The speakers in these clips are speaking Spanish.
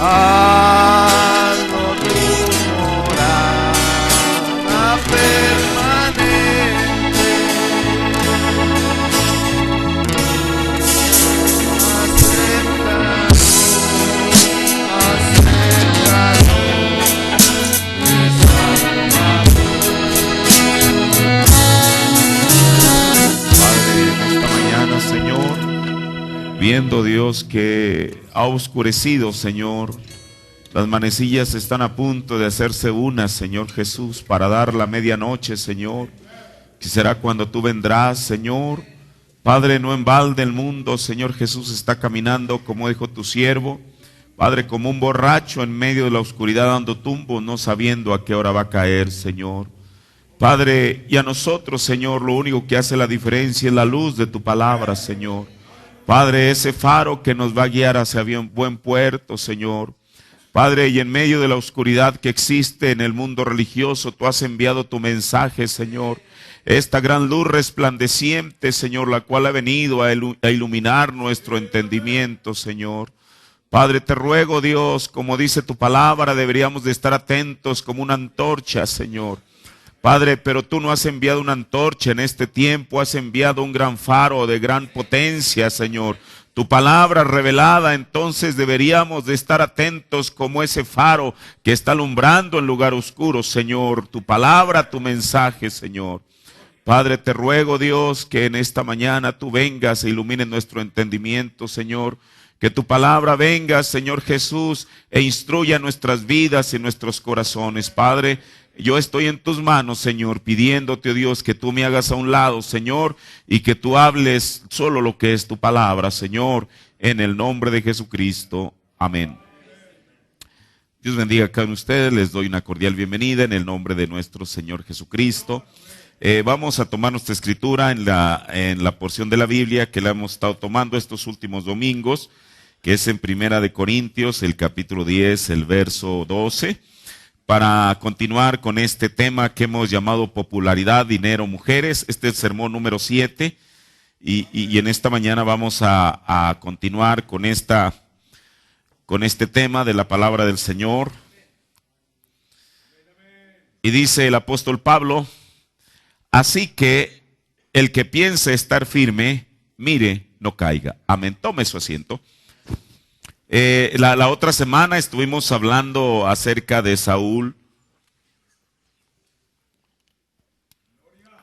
Hazlo tu morada permanente. Señor, viendo Dios que ha oscurecido, Señor, las manecillas están a punto de hacerse una, Señor Jesús, para dar la medianoche, Señor, que será cuando tú vendrás, Señor. Padre, no en balde el mundo, Señor Jesús, está caminando, como dijo tu siervo, Padre, como un borracho en medio de la oscuridad dando tumbos, no sabiendo a qué hora va a caer, Señor. Padre, y a nosotros, Señor, lo único que hace la diferencia es la luz de tu palabra, Señor. Padre, ese faro que nos va a guiar hacia buen puerto, Señor. Padre, y en medio de la oscuridad que existe en el mundo religioso, tú has enviado tu mensaje, Señor. Esta gran luz resplandeciente, Señor, la cual ha venido a iluminar nuestro entendimiento, Señor. Padre, te ruego, Dios, como dice tu palabra, deberíamos de estar atentos como una antorcha, Señor. Padre, pero tú no has enviado una antorcha en este tiempo, has enviado un gran faro de gran potencia, Señor. Tu palabra revelada, entonces deberíamos de estar atentos como ese faro que está alumbrando en lugar oscuro, Señor. Tu palabra, tu mensaje, Señor. Padre, te ruego, Dios, que en esta mañana tú vengas e ilumines nuestro entendimiento, Señor. Que tu palabra venga, Señor Jesús, e instruya nuestras vidas y nuestros corazones, Padre. Yo estoy en tus manos, Señor, pidiéndote, oh Dios, que tú me hagas a un lado, Señor, y que tú hables solo lo que es tu palabra, Señor, en el nombre de Jesucristo. Amén. Dios bendiga a cada uno de ustedes, les doy una cordial bienvenida en el nombre de nuestro Señor Jesucristo. Vamos a tomar nuestra escritura en la porción de la Biblia que la hemos estado tomando estos últimos domingos, que es en Primera de Corintios, el capítulo 10, el verso 12. Para continuar con este tema que hemos llamado popularidad, dinero, mujeres. Este es el sermón número 7 y en esta mañana vamos a continuar con este tema de la palabra del Señor. Y dice el apóstol Pablo: así que el que piense estar firme, mire, no caiga. Amén. Tome su asiento. La otra semana estuvimos hablando acerca de Saúl.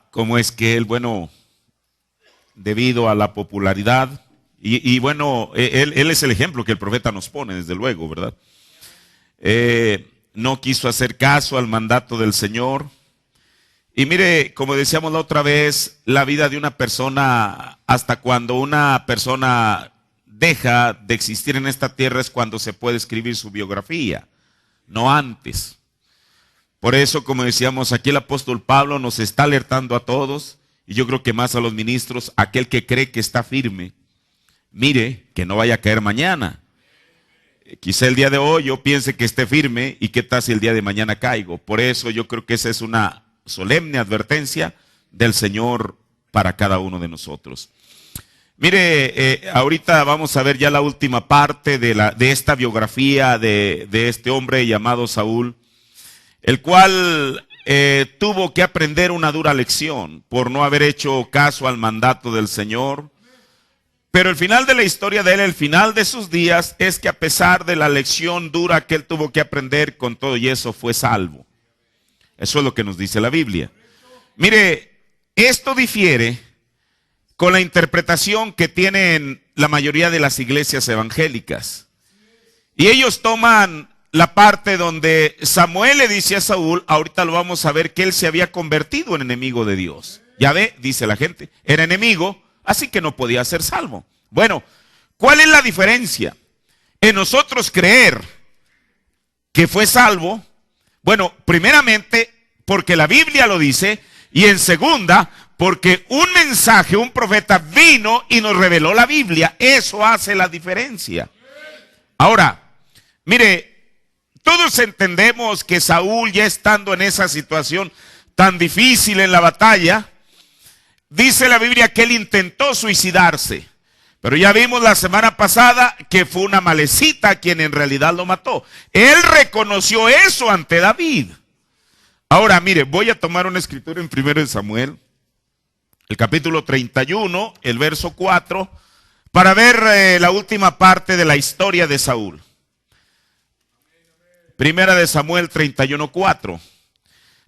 Cómo es que él, bueno, debido a la popularidad, y bueno, él es el ejemplo que el profeta nos pone, desde luego, ¿verdad? No quiso hacer caso al mandato del Señor. Y mire, como decíamos la otra vez, la vida de una persona, hasta cuando una persona deja de existir en esta tierra es cuando se puede escribir su biografía, no antes. Por eso, como decíamos, aquí el apóstol Pablo nos está alertando a todos, y yo creo que más a los ministros, aquel que cree que está firme, mire que no vaya a caer mañana. Quizá el día de hoy yo piense que esté firme, y qué tal si el día de mañana caigo. Por eso yo creo que esa es una solemne advertencia del Señor para cada uno de nosotros. Mire, ahorita vamos a ver ya la última parte de esta biografía de este hombre llamado Saúl, el cual tuvo que aprender una dura lección por no haber hecho caso al mandato del Señor. Pero el final de la historia de él, el final de sus días, es que a pesar de la lección dura que él tuvo que aprender, con todo y eso fue salvo. Eso es lo que nos dice la Biblia. Mire, esto difiere con la interpretación que tienen la mayoría de las iglesias evangélicas. Y ellos toman la parte donde Samuel le dice a Saúl, ahorita lo vamos a ver, que él se había convertido en enemigo de Dios. Ya ve, dice la gente, era enemigo, así que no podía ser salvo. Bueno, ¿cuál es la diferencia en nosotros creer que fue salvo? Bueno, primeramente, porque la Biblia lo dice, y en segunda, porque un mensaje, un profeta vino y nos reveló la Biblia. Eso hace la diferencia. Ahora, mire, todos entendemos que Saúl, ya estando en esa situación tan difícil en la batalla, dice la Biblia que él intentó suicidarse. Pero ya vimos la semana pasada que fue una malecita quien en realidad lo mató. Él reconoció eso ante David. Ahora, mire, voy a tomar una escritura en 1 de Samuel, el capítulo 31, el verso 4, para ver la última parte de la historia de Saúl. 1 de Samuel 31, 4.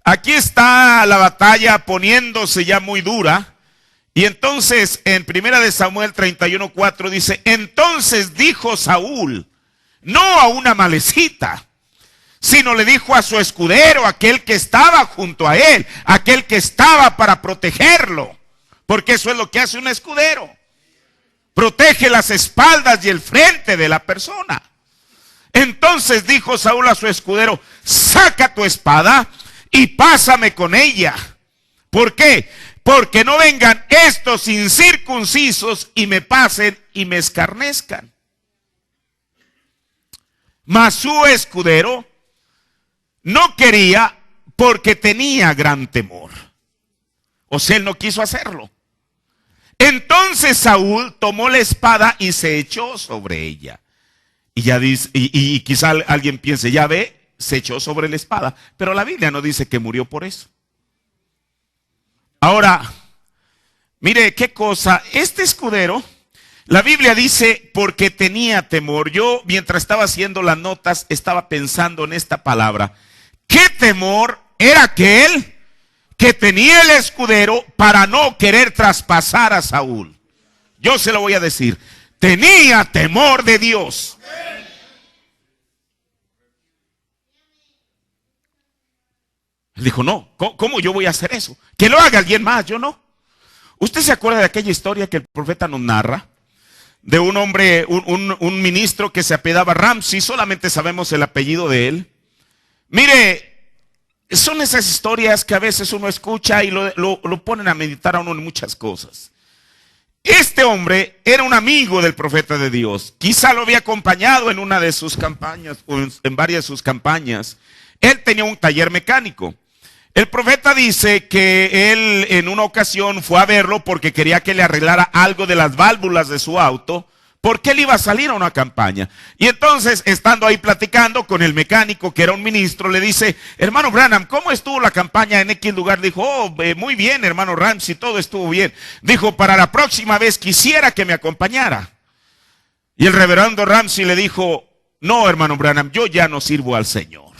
Aquí está la batalla poniéndose ya muy dura. Y entonces en 1 de Samuel 31, 4 dice: entonces dijo Saúl, no a una malecita, sino le dijo a su escudero, aquel que estaba junto a él, aquel que estaba para protegerlo, porque eso es lo que hace un escudero, protege las espaldas y el frente de la persona. Entonces dijo Saúl a su escudero: saca tu espada y pásame con ella. ¿Por qué? Porque no vengan estos incircuncisos y me pasen y me escarnezcan. Mas su escudero no quería, porque tenía gran temor. O sea, él no quiso hacerlo. Entonces Saúl tomó la espada y se echó sobre ella. Y ya dice, y quizá alguien piense, ya ve, se echó sobre la espada. Pero la Biblia no dice que murió por eso. Ahora, mire qué cosa, este escudero, la Biblia dice porque tenía temor. Yo, mientras estaba haciendo las notas, estaba pensando en esta palabra. ¿Qué temor era aquel que tenía el escudero para no querer traspasar a Saúl? Yo se lo voy a decir, tenía temor de Dios. Él dijo, no, ¿cómo yo voy a hacer eso? Que lo haga alguien más, yo no. ¿Usted se acuerda de aquella historia que el profeta nos narra? De un hombre, un ministro que se apellidaba Ramsey, solamente sabemos el apellido de él. Mire, son esas historias que a veces uno escucha y lo ponen a meditar a uno en muchas cosas. Este hombre era un amigo del profeta de Dios. Quizá lo había acompañado en una de sus campañas, o en varias de sus campañas. Él tenía un taller mecánico. El profeta dice que él en una ocasión fue a verlo porque quería que le arreglara algo de las válvulas de su auto, porque él iba a salir a una campaña. Y entonces, estando ahí platicando con el mecánico, que era un ministro, le dice: hermano Branham, ¿cómo estuvo la campaña en X lugar? Dijo: oh, muy bien, hermano Ramsey, todo estuvo bien. Dijo: para la próxima vez quisiera que me acompañara. Y el reverendo Ramsey le dijo: no, hermano Branham, yo ya no sirvo al Señor.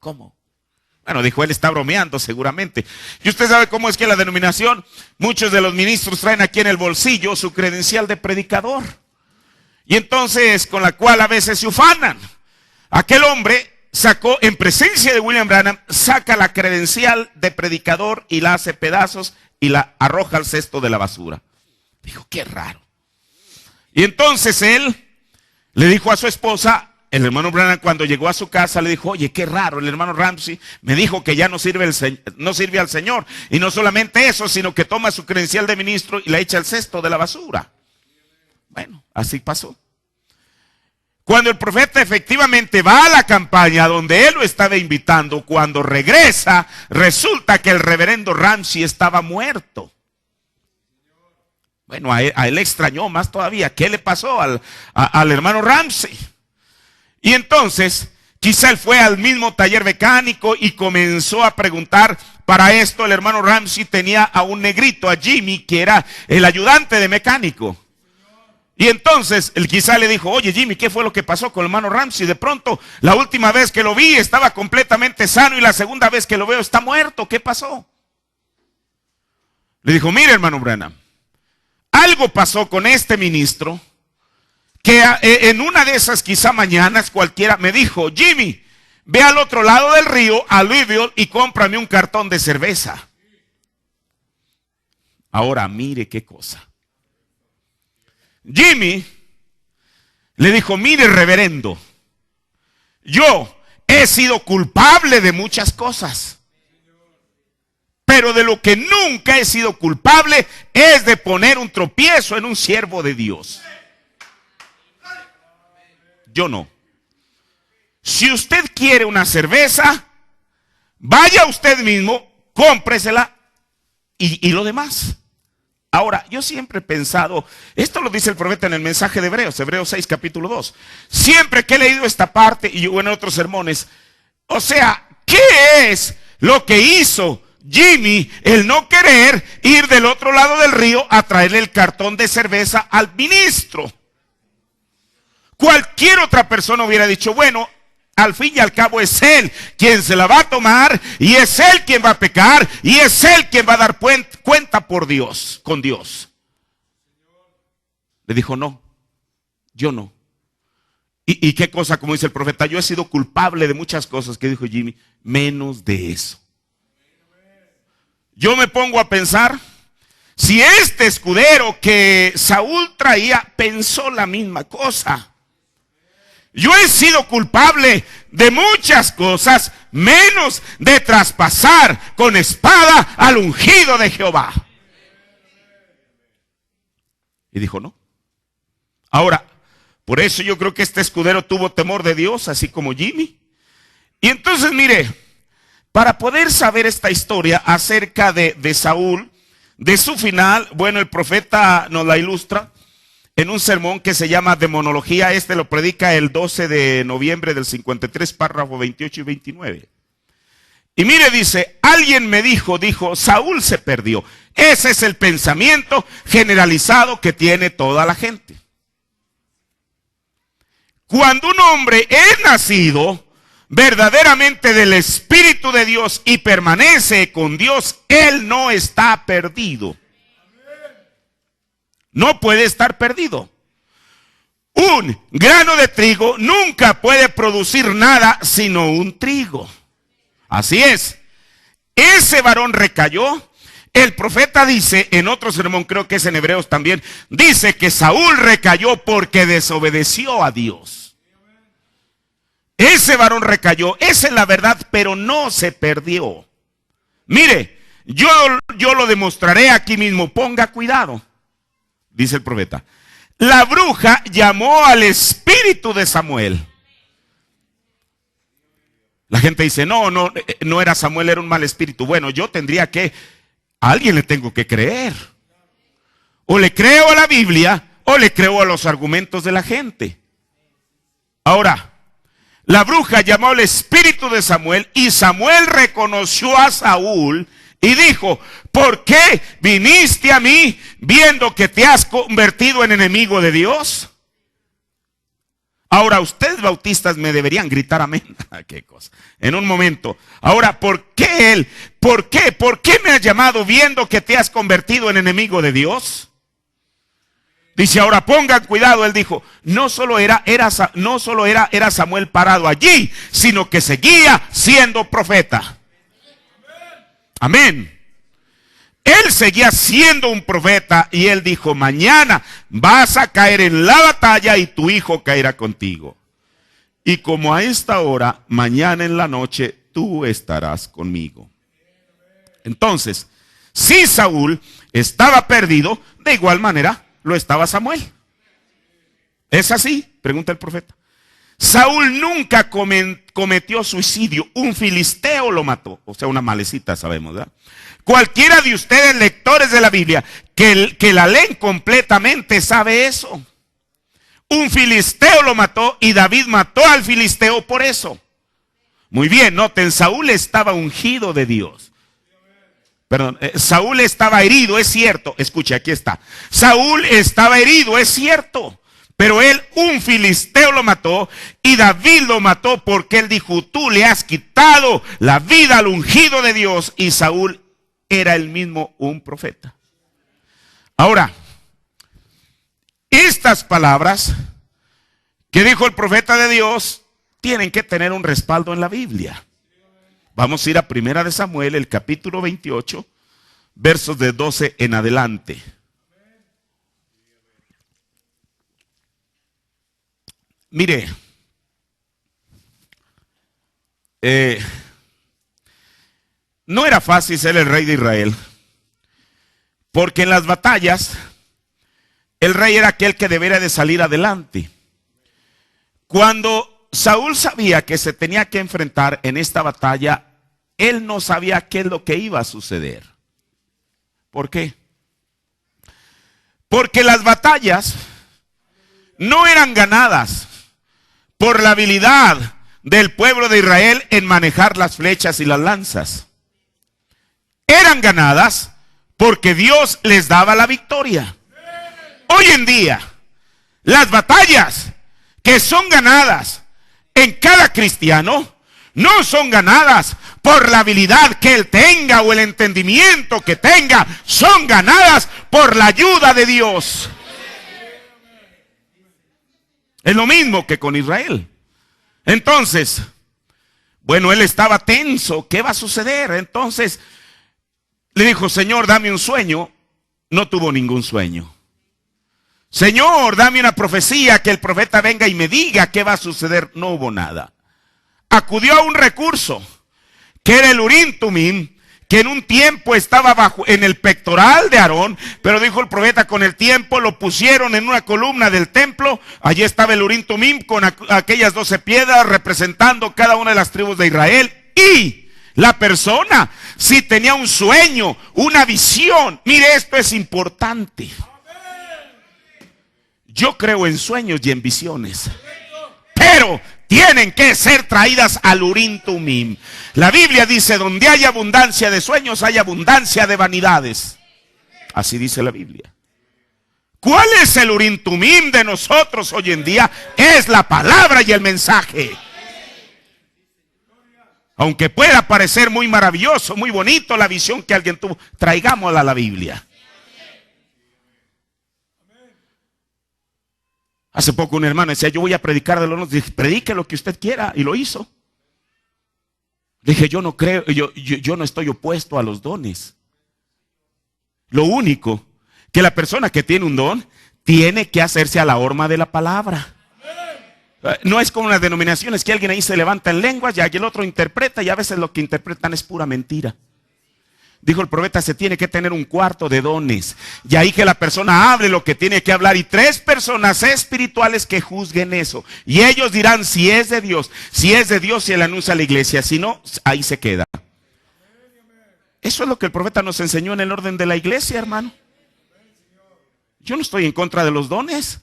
¿Cómo? Bueno, dijo, él está bromeando seguramente. Y usted sabe cómo es que la denominación, muchos de los ministros traen aquí en el bolsillo su credencial de predicador. Y entonces, con la cual a veces se ufanan. Aquel hombre sacó, en presencia de William Branham, saca la credencial de predicador y la hace pedazos y la arroja al cesto de la basura. Dijo, qué raro. Y entonces él le dijo a su esposa, el hermano Branham, cuando llegó a su casa, le dijo: oye, qué raro, el hermano Ramsey me dijo que ya no sirve al Señor. Y no solamente eso, sino que toma su credencial de ministro y la echa al cesto de la basura. Bueno, así pasó. Cuando el profeta efectivamente va a la campaña donde él lo estaba invitando, cuando regresa, resulta que el reverendo Ramsey estaba muerto. Bueno, a él le extrañó más todavía. ¿Qué le pasó al hermano Ramsey? Y entonces, quizá él fue al mismo taller mecánico y comenzó a preguntar. Para esto el hermano Ramsey tenía a un negrito, a Jimmy, que era el ayudante de mecánico. Y entonces él quizá le dijo: oye Jimmy, ¿qué fue lo que pasó con el hermano Ramsey? De pronto, la última vez que lo vi estaba completamente sano y la segunda vez que lo veo está muerto. ¿Qué pasó? Le dijo: mire, hermano Branham, algo pasó con este ministro, que en una de esas quizá mañanas cualquiera me dijo: Jimmy, ve al otro lado del río, a Louisville, y cómprame un cartón de cerveza. Ahora mire qué cosa. Jimmy le dijo: mire, reverendo, yo he sido culpable de muchas cosas, pero de lo que nunca he sido culpable es de poner un tropiezo en un siervo de Dios. Yo no. Si usted quiere una cerveza, vaya usted mismo, cómpresela y lo demás. Ahora, yo siempre he pensado, esto lo dice el profeta en el mensaje de Hebreos, Hebreos 6, capítulo 2. Siempre que he leído esta parte, y yo en otros sermones, o sea, ¿qué es lo que hizo Jimmy el no querer ir del otro lado del río a traerle el cartón de cerveza al ministro? Cualquier otra persona hubiera dicho, bueno, al fin y al cabo es él quien se la va a tomar, y es él quien va a pecar, y es él quien va a dar cuenta por Dios, con Dios. Le dijo, no, yo no. ¿Y qué cosa? Como dice el profeta, yo he sido culpable de muchas cosas, que dijo Jimmy, menos de eso. Yo me pongo a pensar, si este escudero que Saúl traía pensó la misma cosa. Yo he sido culpable de muchas cosas, menos de traspasar con espada al ungido de Jehová. Y dijo, no. Ahora, por eso yo creo que este escudero tuvo temor de Dios, así como Jimmy. Y entonces, mire, para poder saber esta historia acerca de Saúl, de su final, bueno, el profeta nos la ilustra en un sermón que se llama Demonología. Este lo predica el 12 de noviembre del 53, párrafo 28 y 29. Y mire, dice, alguien me dijo, Saúl se perdió. Ese es el pensamiento generalizado que tiene toda la gente. Cuando un hombre es nacido verdaderamente del Espíritu de Dios y permanece con Dios, él no está perdido. No puede estar perdido. Un grano de trigo nunca puede producir nada sino un trigo. Así es. Ese varón recayó. El profeta dice en otro sermón, creo que es en Hebreos también, dice que Saúl recayó porque desobedeció a Dios. Ese varón recayó, esa es la verdad, pero no se perdió. Mire, yo lo demostraré aquí mismo, ponga cuidado. Dice el profeta, la bruja llamó al espíritu de Samuel. La gente dice, no era Samuel, era un mal espíritu. Bueno, yo tendría que, a alguien le tengo que creer. O le creo a la Biblia, o le creo a los argumentos de la gente. Ahora, la bruja llamó al espíritu de Samuel, y Samuel reconoció a Saúl y dijo, ¿por qué viniste a mí viendo que te has convertido en enemigo de Dios? Ahora, ustedes bautistas me deberían gritar amén. ¿Qué cosa? En un momento. Ahora, ¿por qué él? ¿Por qué me has llamado viendo que te has convertido en enemigo de Dios? Dice, ahora pongan cuidado, él dijo, no solo era Samuel parado allí, sino que seguía siendo profeta. Amén. Él seguía siendo un profeta y él dijo, mañana vas a caer en la batalla y tu hijo caerá contigo. Y como a esta hora, mañana en la noche, tú estarás conmigo. Entonces, si Saúl estaba perdido, de igual manera lo estaba Samuel. ¿Es así? Pregunta el profeta. Saúl nunca cometió suicidio. Un filisteo lo mató. O sea, una malecita, sabemos, ¿verdad? Cualquiera de ustedes, lectores de la Biblia, que la leen completamente, sabe eso. Un filisteo lo mató y David mató al filisteo por eso. Muy bien, noten, Saúl estaba ungido de Dios. Perdón, Saúl estaba herido, es cierto. Escuche, aquí está. Saúl estaba herido, es cierto. Pero un filisteo lo mató y David lo mató porque él dijo, tú le has quitado la vida al ungido de Dios, y Saúl era él mismo un profeta. Ahora, estas palabras que dijo el profeta de Dios tienen que tener un respaldo en la Biblia. Vamos a ir a 1 de Samuel, el capítulo 28, versos de 12 en adelante. Mire, no era fácil ser el rey de Israel, porque en las batallas el rey era aquel que debería de salir adelante. Cuando Saúl sabía que se tenía que enfrentar en esta batalla, él no sabía qué es lo que iba a suceder. ¿Por qué? Porque las batallas no eran ganadas por la habilidad del pueblo de Israel en manejar las flechas y las lanzas. Eran ganadas porque Dios les daba la victoria. Hoy en día, las batallas que son ganadas en cada cristiano no son ganadas por la habilidad que él tenga o el entendimiento que tenga, son ganadas por la ayuda de Dios. Es lo mismo que con Israel. Entonces, bueno, él estaba tenso. ¿Qué va a suceder? Entonces le dijo: Señor, dame un sueño. No tuvo ningún sueño. Señor, dame una profecía, que el profeta venga y me diga qué va a suceder. No hubo nada. Acudió a un recurso, que era el Urim Tumim, que en un tiempo estaba en el pectoral de Aarón, pero dijo el profeta, con el tiempo lo pusieron en una columna del templo. Allí estaba el Urim Tumim con aquellas 12 piedras representando cada una de las tribus de Israel. Y la persona, si tenía un sueño, una visión, mire, esto es importante. Yo creo en sueños y en visiones, pero tienen que ser traídas al Urim Tumim. La Biblia dice: donde hay abundancia de sueños, hay abundancia de vanidades. Así dice la Biblia. ¿Cuál es el Urim Tumim de nosotros hoy en día? Es la palabra y el mensaje. Aunque pueda parecer muy maravilloso, muy bonito la visión que alguien tuvo, traigámosla a la Biblia. Hace poco un hermano decía: yo voy a predicar de los dones. Dije: predique lo que usted quiera. Y lo hizo. Dije: yo no creo, yo no estoy opuesto a los dones. Lo único que la persona que tiene un don tiene que hacerse a la horma de la palabra. No es como las denominaciones, que alguien ahí se levanta en lenguas y el otro interpreta, y a veces lo que interpretan es pura mentira. Dijo el profeta: se tiene que tener un cuarto de dones, y ahí que la persona hable lo que tiene que hablar, y 3 personas espirituales que juzguen eso, y ellos dirán si es de Dios. Si es de Dios, se le anuncia a la iglesia; si no, ahí se queda. Eso es lo que el profeta nos enseñó en el orden de la iglesia, hermano. Yo no estoy en contra de los dones,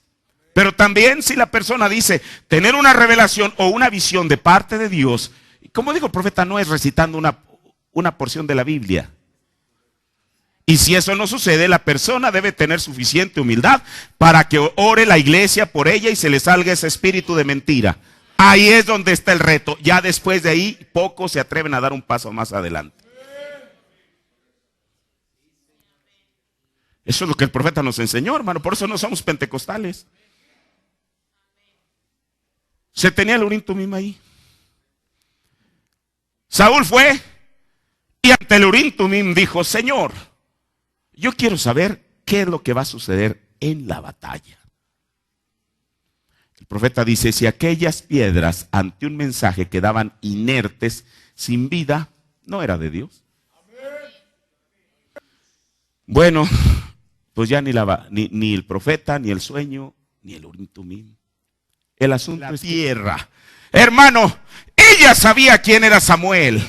pero también si la persona dice tener una revelación o una visión de parte de Dios, como dijo el profeta, no es recitando una porción de la Biblia. Y si eso no sucede, la persona debe tener suficiente humildad para que ore la iglesia por ella y se le salga ese espíritu de mentira. Ahí es donde está el reto. Ya después de ahí, pocos se atreven a dar un paso más adelante. Eso es lo que el profeta nos enseñó, hermano. Por eso no somos pentecostales. Se tenía el Urim Tumim ahí. Saúl fue y ante el Urim Tumim dijo: Señor, yo quiero saber qué es lo que va a suceder en la batalla. El profeta dice: si aquellas piedras ante un mensaje quedaban inertes, sin vida, no era de Dios. Bueno, pues ya ni el profeta, ni el sueño, ni el Urim Tumim. El asunto es tierra. Hermano, ella sabía quién era Samuel.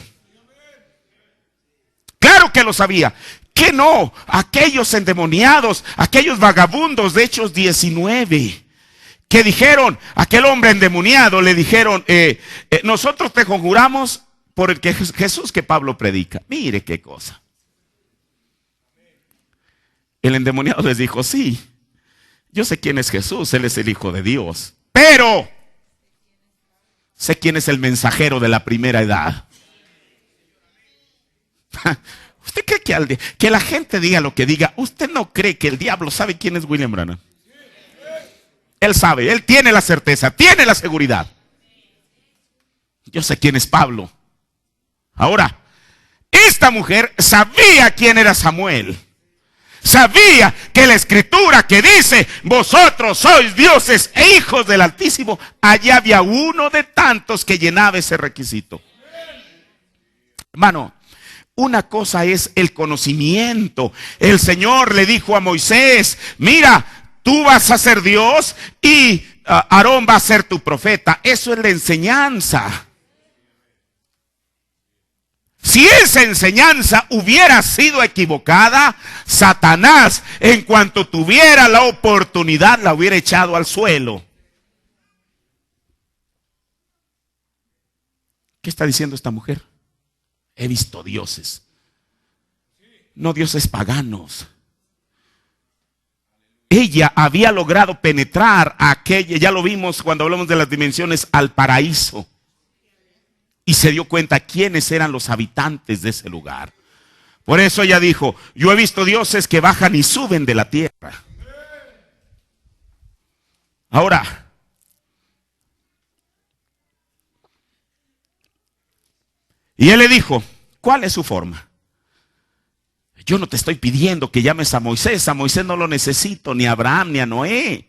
Claro que lo sabía. ¿Qué no? Aquellos endemoniados, aquellos vagabundos de Hechos 19, que dijeron, aquel hombre endemoniado, le dijeron: nosotros te conjuramos por el que Jesús que Pablo predica. Mire qué cosa. El endemoniado les dijo: sí, yo sé quién es Jesús, Él es el Hijo de Dios, pero sé quién es el mensajero de la primera edad. ¿Usted cree que la gente diga lo que diga? ¿Usted no cree que el diablo sabe quién es William Branham? Él sabe, él tiene la certeza, tiene la seguridad. Yo sé quién es Pablo. Ahora, esta mujer sabía quién era Samuel. Sabía que la escritura que dice: vosotros sois dioses e hijos del Altísimo, allá había uno de tantos que llenaba ese requisito. Hermano, una cosa es el conocimiento. El Señor le dijo a Moisés: mira, tú vas a ser Dios y Aarón va a ser tu profeta. Eso es la enseñanza. Si esa enseñanza hubiera sido equivocada, Satanás, en cuanto tuviera la oportunidad, la hubiera echado al suelo. ¿Qué está diciendo esta mujer? He visto dioses, no dioses paganos. Ella había logrado penetrar a aquella, ya lo vimos cuando hablamos de las dimensiones, al paraíso. Y se dio cuenta quiénes eran los habitantes de ese lugar. Por eso ella dijo, yo he visto dioses que bajan y suben de la tierra. Ahora, y él le dijo, ¿cuál es su forma? Yo no te estoy pidiendo que llames a Moisés no lo necesito, ni a Abraham, ni a Noé.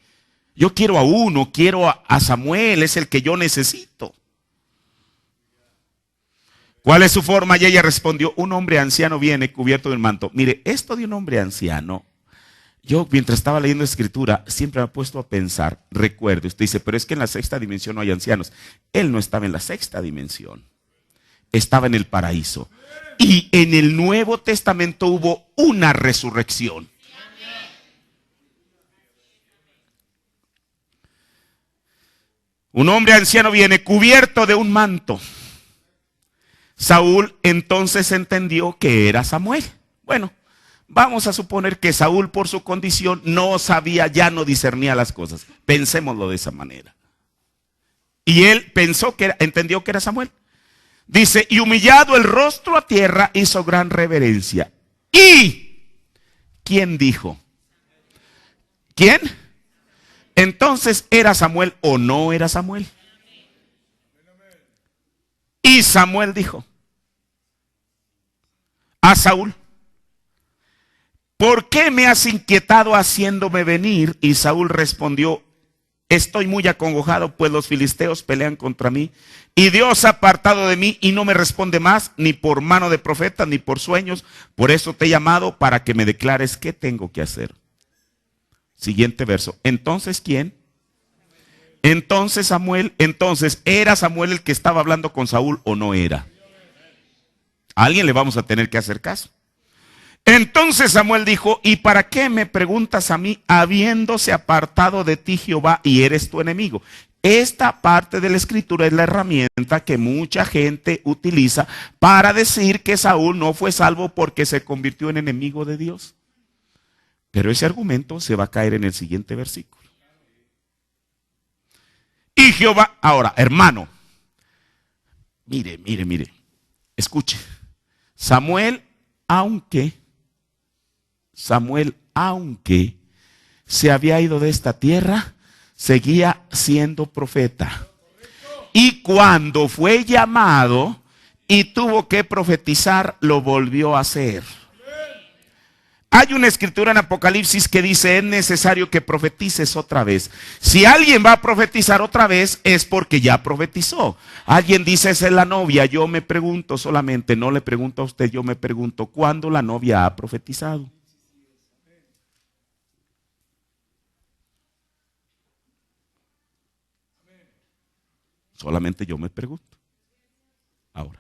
Yo quiero a uno, quiero a Samuel, es el que yo necesito. ¿Cuál es su forma? Y ella respondió, un hombre anciano viene cubierto de un manto. Mire, esto de un hombre anciano, yo mientras estaba leyendo escritura, siempre me he puesto a pensar, recuerde, usted dice, pero es que en la sexta dimensión no hay ancianos. Él no estaba en la sexta dimensión, estaba en el paraíso. Y en el Nuevo Testamento hubo una resurrección. Un hombre anciano viene cubierto de un manto. Saúl entonces entendió que era Samuel. Bueno, vamos a suponer que Saúl por su condición no sabía, ya no discernía las cosas. Pensémoslo de esa manera. Y él entendió que era Samuel. Dice, y humillado el rostro a tierra, hizo gran reverencia. ¿Y quién dijo? ¿Quién? Entonces, ¿era Samuel o no era Samuel? Y Samuel dijo a Saúl, ¿por qué me has inquietado haciéndome venir? Y Saúl respondió, estoy muy acongojado, pues los filisteos pelean contra mí. Y Dios ha apartado de mí y no me responde más, ni por mano de profeta, ni por sueños. Por eso te he llamado para que me declares qué tengo que hacer. Siguiente verso. Entonces, ¿quién? Entonces Samuel, ¿era Samuel el que estaba hablando con Saúl o no era? A alguien le vamos a tener que hacer caso. Entonces Samuel dijo, ¿y para qué me preguntas a mí, habiéndose apartado de ti Jehová y eres tu enemigo? Esta parte de la escritura es la herramienta que mucha gente utiliza para decir que Saúl no fue salvo porque se convirtió en enemigo de Dios. Pero ese argumento se va a caer en el siguiente versículo. Y Jehová, ahora, hermano, mire, escuche. Samuel, aunque se había ido de esta tierra, seguía siendo profeta. Y cuando fue llamado y tuvo que profetizar, lo volvió a hacer. Hay una escritura en Apocalipsis que dice, es necesario que profetices otra vez. Si alguien va a profetizar otra vez, es porque ya profetizó. Alguien dice, esa es la novia. Yo me pregunto solamente, no le pregunto a usted, yo me pregunto, ¿cuándo la novia ha profetizado? Solamente yo me pregunto. Ahora.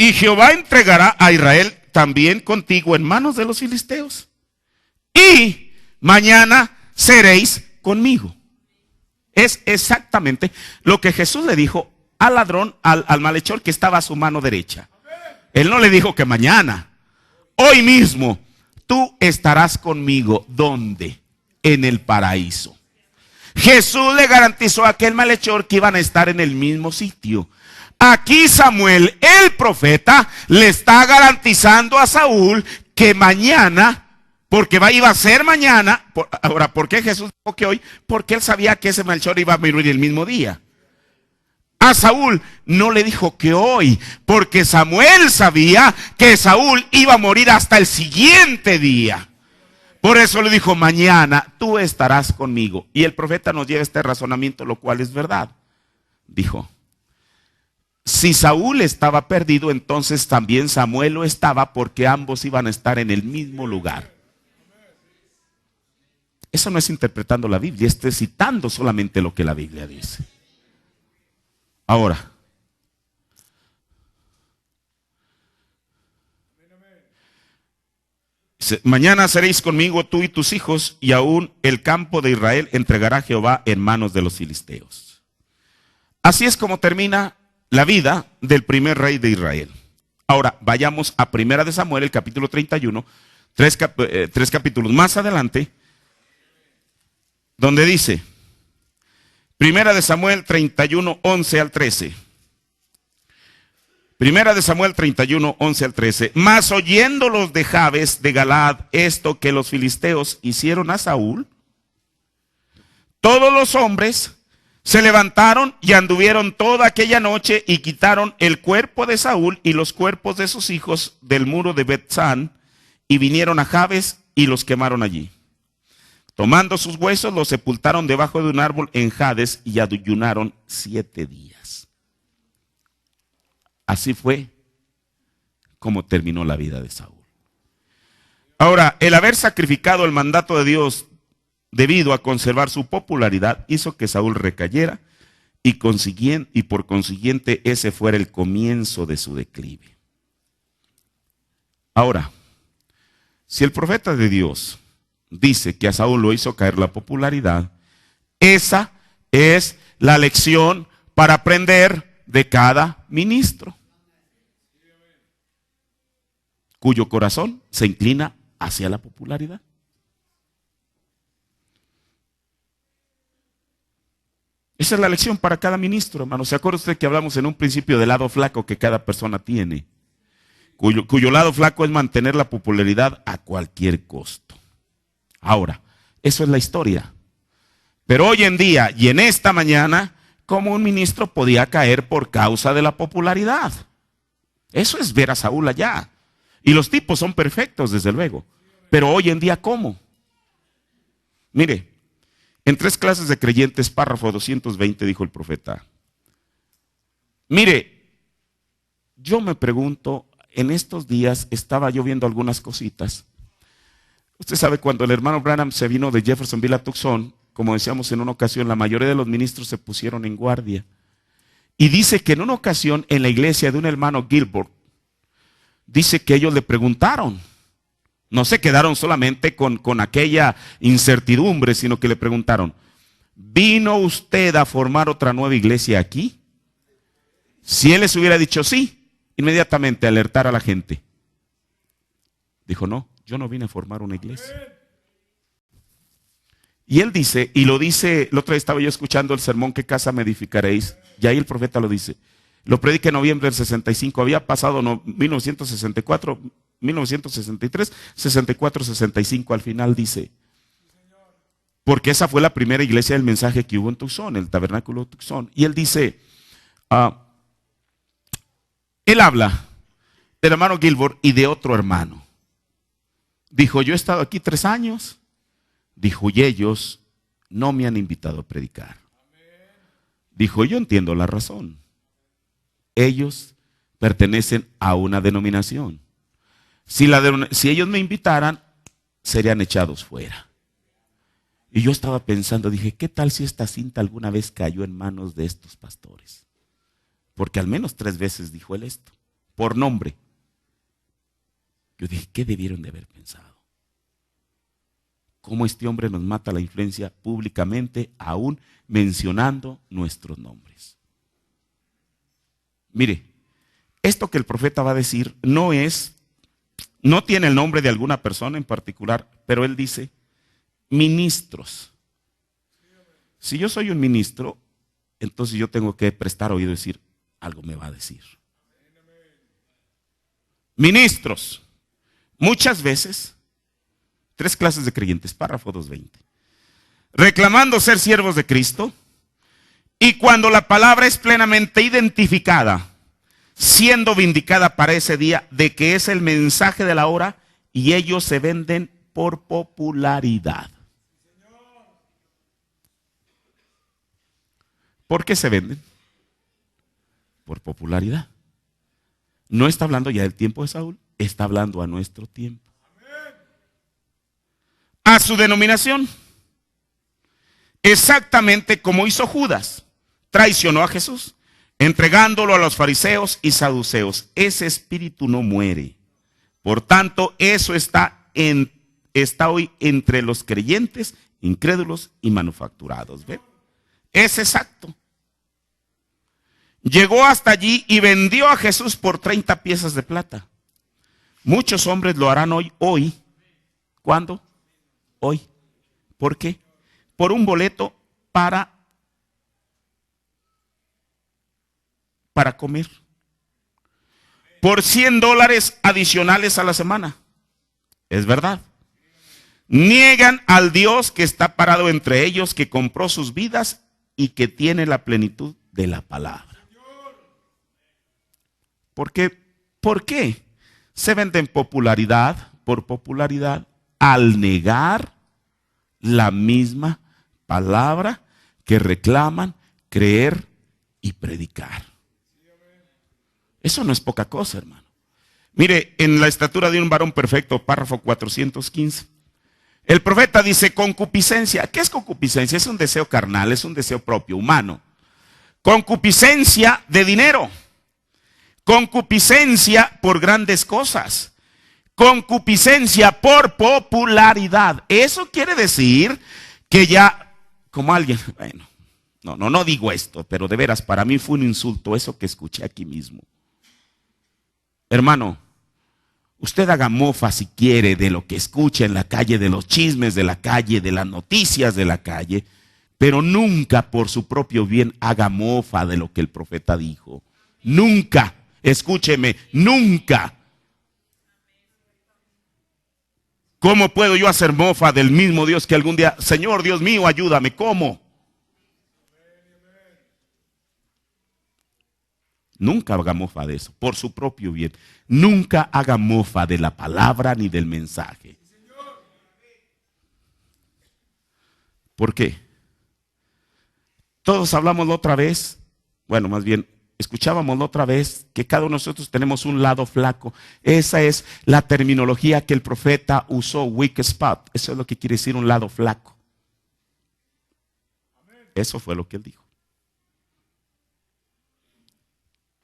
Y Jehová entregará a Israel también contigo en manos de los filisteos. Y mañana seréis conmigo. Es exactamente lo que Jesús le dijo al ladrón, al malhechor que estaba a su mano derecha. Él no le dijo que mañana, hoy mismo, tú estarás conmigo. ¿Dónde? En el paraíso. Jesús le garantizó a aquel malhechor que iban a estar en el mismo sitio. Aquí Samuel, el profeta, le está garantizando a Saúl que mañana, porque iba a ser mañana. Ahora, ¿por qué Jesús dijo que hoy? Porque él sabía que ese malhechor iba a morir el mismo día. A Saúl no le dijo que hoy, porque Samuel sabía que Saúl iba a morir hasta el siguiente día. Por eso le dijo, mañana tú estarás conmigo. Y el profeta nos lleva este razonamiento, lo cual es verdad. Dijo, si Saúl estaba perdido, entonces también Samuel lo estaba, porque ambos iban a estar en el mismo lugar. Eso no es interpretando la Biblia, es citando solamente lo que la Biblia dice. Ahora, mañana seréis conmigo tú y tus hijos, y aún el campo de Israel entregará Jehová en manos de los filisteos. Así es como termina la vida del primer rey de Israel. Ahora, vayamos a Primera de Samuel, el capítulo 31, tres capítulos más adelante, donde dice, Primera de Samuel 31, 11 al 13. Primera de Samuel 31, 11 al 13. Mas oyendo los de Jabes de Galaad esto que los filisteos hicieron a Saúl, todos los hombres se levantaron y anduvieron toda aquella noche y quitaron el cuerpo de Saúl y los cuerpos de sus hijos del muro de Bet-san y vinieron a Jabes y los quemaron allí. Tomando sus huesos los sepultaron debajo de un árbol en Jades y ayunaron 7 días. Así fue como terminó la vida de Saúl. Ahora, el haber sacrificado el mandato de Dios debido a conservar su popularidad hizo que Saúl recayera y por consiguiente ese fuera el comienzo de su declive. Ahora, si el profeta de Dios dice que a Saúl lo hizo caer la popularidad, esa es la lección para aprender de cada ministro, cuyo corazón se inclina hacia la popularidad. Esa es la lección para cada ministro, hermano. ¿Se acuerda usted que hablamos en un principio del lado flaco que cada persona tiene? Cuyo lado flaco es mantener la popularidad a cualquier costo. Ahora, eso es la historia. Pero hoy en día y en esta mañana, ¿cómo un ministro podía caer por causa de la popularidad? Eso es ver a Saúl allá. Y los tipos son perfectos, desde luego. Pero hoy en día, ¿cómo? Mire, en 3 clases de creyentes, párrafo 220, dijo el profeta. Mire, yo me pregunto, en estos días estaba yo viendo algunas cositas. Usted sabe, cuando el hermano Branham se vino de Jeffersonville a Tucson, como decíamos en una ocasión, la mayoría de los ministros se pusieron en guardia. Y dice que en una ocasión en la iglesia de un hermano Gilbert, dice que ellos le preguntaron. No se quedaron solamente con aquella incertidumbre, sino que le preguntaron, ¿vino usted a formar otra nueva iglesia aquí? Si él les hubiera dicho sí, inmediatamente alertar a la gente. Dijo, no, yo no vine a formar una iglesia. Y él dice, y lo dice, la otra vez estaba yo escuchando el sermón, ¿qué casa me edificaréis? Y ahí el profeta lo dice. Lo predica en noviembre del 65, había pasado 1964, 1963, 64, 65, al final dice, porque esa fue la primera iglesia del mensaje que hubo en Tucson, el tabernáculo de Tucson. Y él dice, él habla del hermano Gilbert y de otro hermano. Dijo, yo he estado aquí 3 años, dijo, y ellos no me han invitado a predicar. Dijo, yo entiendo la razón. Ellos pertenecen a una denominación. Si ellos me invitaran, serían echados fuera. Y yo estaba pensando, dije, ¿qué tal si esta cinta alguna vez cayó en manos de estos pastores? Porque al menos 3 veces dijo él esto, por nombre. Yo dije, ¿qué debieron de haber pensado? ¿Cómo este hombre nos mata la influencia públicamente, aún mencionando nuestros nombres? Mire, esto que el profeta va a decir no tiene el nombre de alguna persona en particular, pero él dice, ministros. Si yo soy un ministro, entonces yo tengo que prestar oído y decir, algo me va a decir. Ministros, muchas veces, 3 clases de creyentes, párrafo 220, reclamando ser siervos de Cristo, y cuando la palabra es plenamente identificada, siendo vindicada para ese día de que es el mensaje de la hora, y ellos se venden por popularidad. ¿Por qué se venden? Por popularidad. No está hablando ya del tiempo de Saúl, está hablando a nuestro tiempo. A su denominación. Exactamente como hizo Judas. Traicionó a Jesús. entregándolo a los fariseos y saduceos. Ese espíritu no muere. Por tanto, eso está hoy entre los creyentes, incrédulos y manufacturados. ¿Ven? Es exacto. Llegó hasta allí y vendió a Jesús por 30 piezas de plata. Muchos hombres lo harán hoy. ¿Cuándo? Hoy. ¿Por qué? Por un boleto para comer. Por $100 adicionales a la semana. Es verdad. Niegan al Dios que está parado entre ellos, que compró sus vidas y que tiene la plenitud de la palabra. ¿Por qué? ¿Por qué? Se venden popularidad por popularidad al negar la misma palabra que reclaman creer y predicar. Eso no es poca cosa, hermano. Mire, en la estatura de un varón perfecto, párrafo 415. El profeta dice concupiscencia. ¿Qué es concupiscencia? Es un deseo carnal, es un deseo propio, humano. Concupiscencia de dinero. Concupiscencia por grandes cosas. Concupiscencia por popularidad. Eso quiere decir que ya, como alguien, bueno, no digo esto, pero de veras, para mí fue un insulto eso que escuché aquí mismo. Hermano, usted haga mofa si quiere de lo que escucha en la calle, de los chismes de la calle, de las noticias de la calle, pero nunca por su propio bien haga mofa de lo que el profeta dijo. Nunca, escúcheme, nunca. ¿Cómo puedo yo hacer mofa del mismo Dios que algún día, Señor Dios mío, ayúdame? ¿Cómo? Nunca haga mofa de eso, por su propio bien. Nunca haga mofa de la palabra ni del mensaje. ¿Por qué? Todos hablamos la otra vez, bueno, más bien, escuchábamos la otra vez que cada uno de nosotros tenemos un lado flaco. Esa es la terminología que el profeta usó, weak spot. Eso es lo que quiere decir un lado flaco. Eso fue lo que él dijo.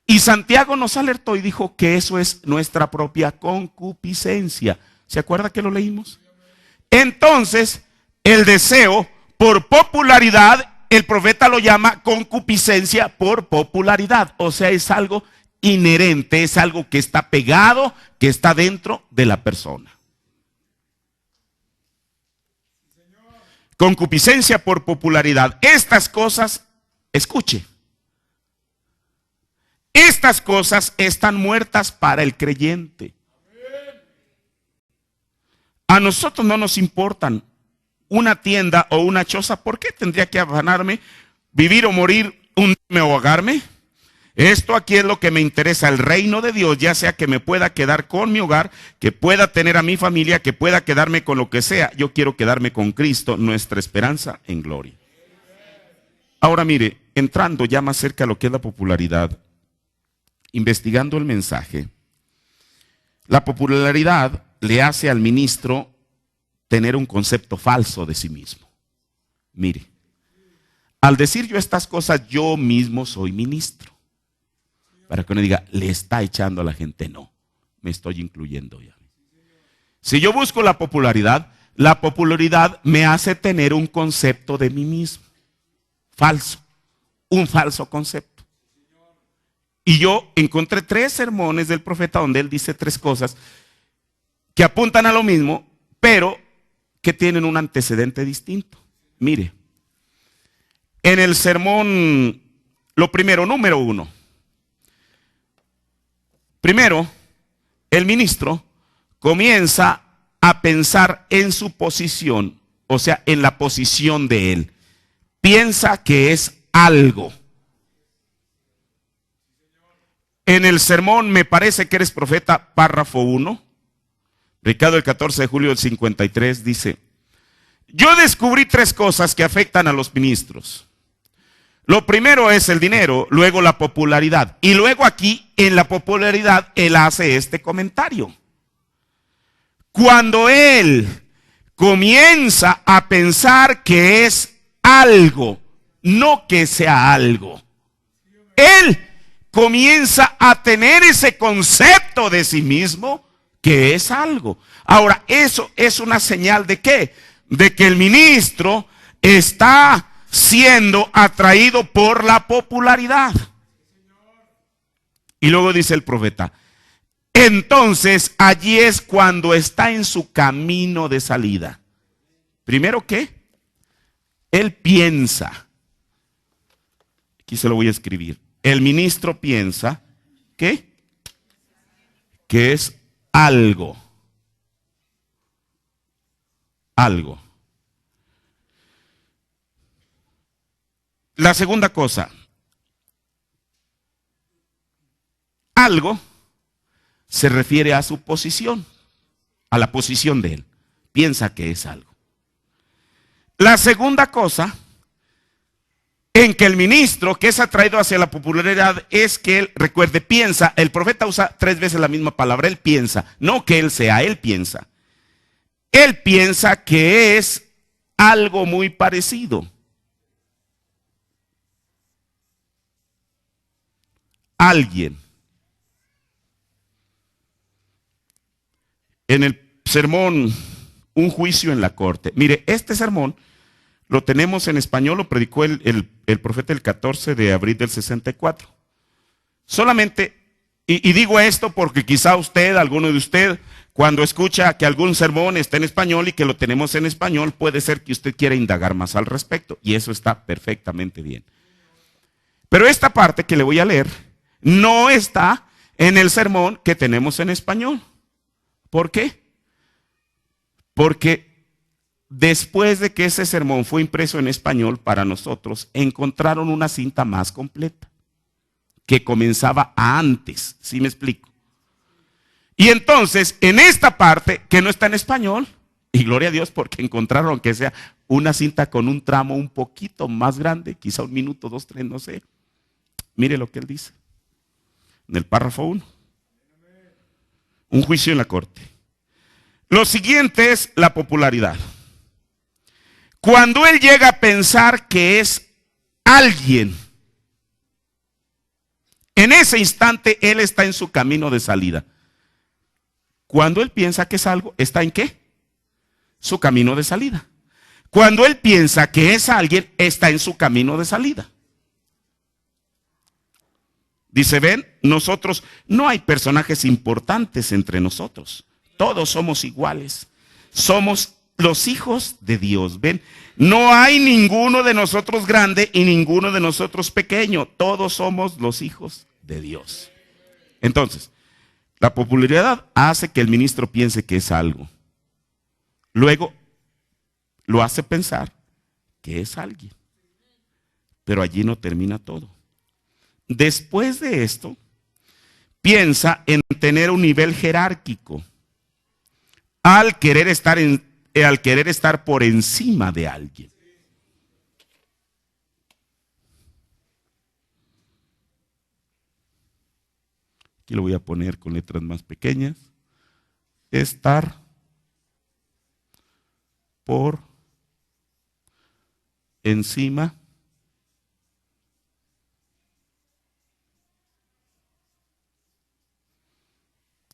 Y Santiago nos alertó y dijo que eso es nuestra propia concupiscencia. ¿Se acuerda que lo leímos? Entonces, el deseo por popularidad, el profeta lo llama concupiscencia por popularidad. O sea, es algo inherente, es algo que está pegado, que está dentro de la persona. Concupiscencia por popularidad. Estas cosas, escuche. Estas cosas están muertas para el creyente. A nosotros no nos importan una tienda o una choza. ¿Por qué tendría que afanarme, vivir o morir, hundirme o ahogarme? Esto aquí es lo que me interesa, el reino de Dios, ya sea que me pueda quedar con mi hogar, que pueda tener a mi familia, que pueda quedarme con lo que sea. Yo quiero quedarme con Cristo, nuestra esperanza en gloria. Ahora mire, entrando ya más cerca a lo que es la popularidad, investigando el mensaje, la popularidad le hace al ministro tener un concepto falso de sí mismo. Mire, al decir yo estas cosas, yo mismo soy ministro. Para que uno diga, le está echando a la gente, no, me estoy incluyendo ya. Si yo busco la popularidad me hace tener un concepto de mí mismo, falso, un falso concepto. Y yo encontré 3 sermones del profeta donde él dice 3 cosas que apuntan a lo mismo, pero que tienen un antecedente distinto. Mire, en el sermón, lo primero, número 1. Primero, el ministro comienza a pensar en su posición, o sea, en la posición de él. Piensa que es algo. En el sermón, me parece que eres profeta, párrafo 1, predicado el 14 de julio del 53, dice: yo descubrí 3 cosas que afectan a los ministros. Lo primero es el dinero, luego la popularidad. Y luego aquí, en la popularidad, él hace este comentario. Cuando él comienza a pensar que es algo, no que sea algo. Él comienza a tener ese concepto de sí mismo que es algo. Ahora, eso es una señal de ¿qué? De que el ministro está siendo atraído por la popularidad. Y luego dice el profeta, entonces allí es cuando está en su camino de salida. Primero, ¿qué? Él piensa. Aquí se lo voy a escribir. El ministro piensa, ¿qué? Que es algo. Algo. La segunda cosa. Algo se refiere a su posición, a la posición de él. Piensa que es algo. La segunda cosa en que el ministro que es atraído hacia la popularidad es que él, recuerde, piensa, el profeta usa 3 veces la misma palabra, él piensa, no que él sea, él piensa. Él piensa que es algo muy parecido. Alguien. En el sermón, un juicio en la corte. Mire, este sermón lo tenemos en español, lo predicó el profeta el 14 de abril del 64. Solamente, y digo esto porque quizá usted, alguno de usted, cuando escucha que algún sermón está en español y que lo tenemos en español, puede ser que usted quiera indagar más al respecto. Y eso está perfectamente bien. Pero esta parte que le voy a leer no está en el sermón que tenemos en español. ¿Por qué? Porque después de que ese sermón fue impreso en español para nosotros, encontraron una cinta más completa, que comenzaba antes, ¿sí me explico? Y entonces, en esta parte, que no está en español, y gloria a Dios porque encontraron que sea una cinta con un tramo un poquito más grande, quizá 1 minuto, 2, 3, no sé. Mire lo que él dice, en el párrafo 1. Un juicio en la corte. Lo siguiente es la popularidad. Cuando él llega a pensar que es alguien, en ese instante él está en su camino de salida. Cuando él piensa que es algo, ¿está en qué? Su camino de salida. Cuando él piensa que es alguien, está en su camino de salida. Dice, ven, nosotros, no hay personajes importantes entre nosotros. Todos somos iguales. Somos los hijos de Dios. Ven, no hay ninguno de nosotros grande y ninguno de nosotros pequeño. Todos somos los hijos de Dios. Entonces, la popularidad hace que el ministro piense que es algo. Luego, lo hace pensar que es alguien. Pero allí no termina todo. Después de esto, piensa en tener un nivel jerárquico al querer estar por encima de alguien. Aquí lo voy a poner con letras más pequeñas. Estar por encima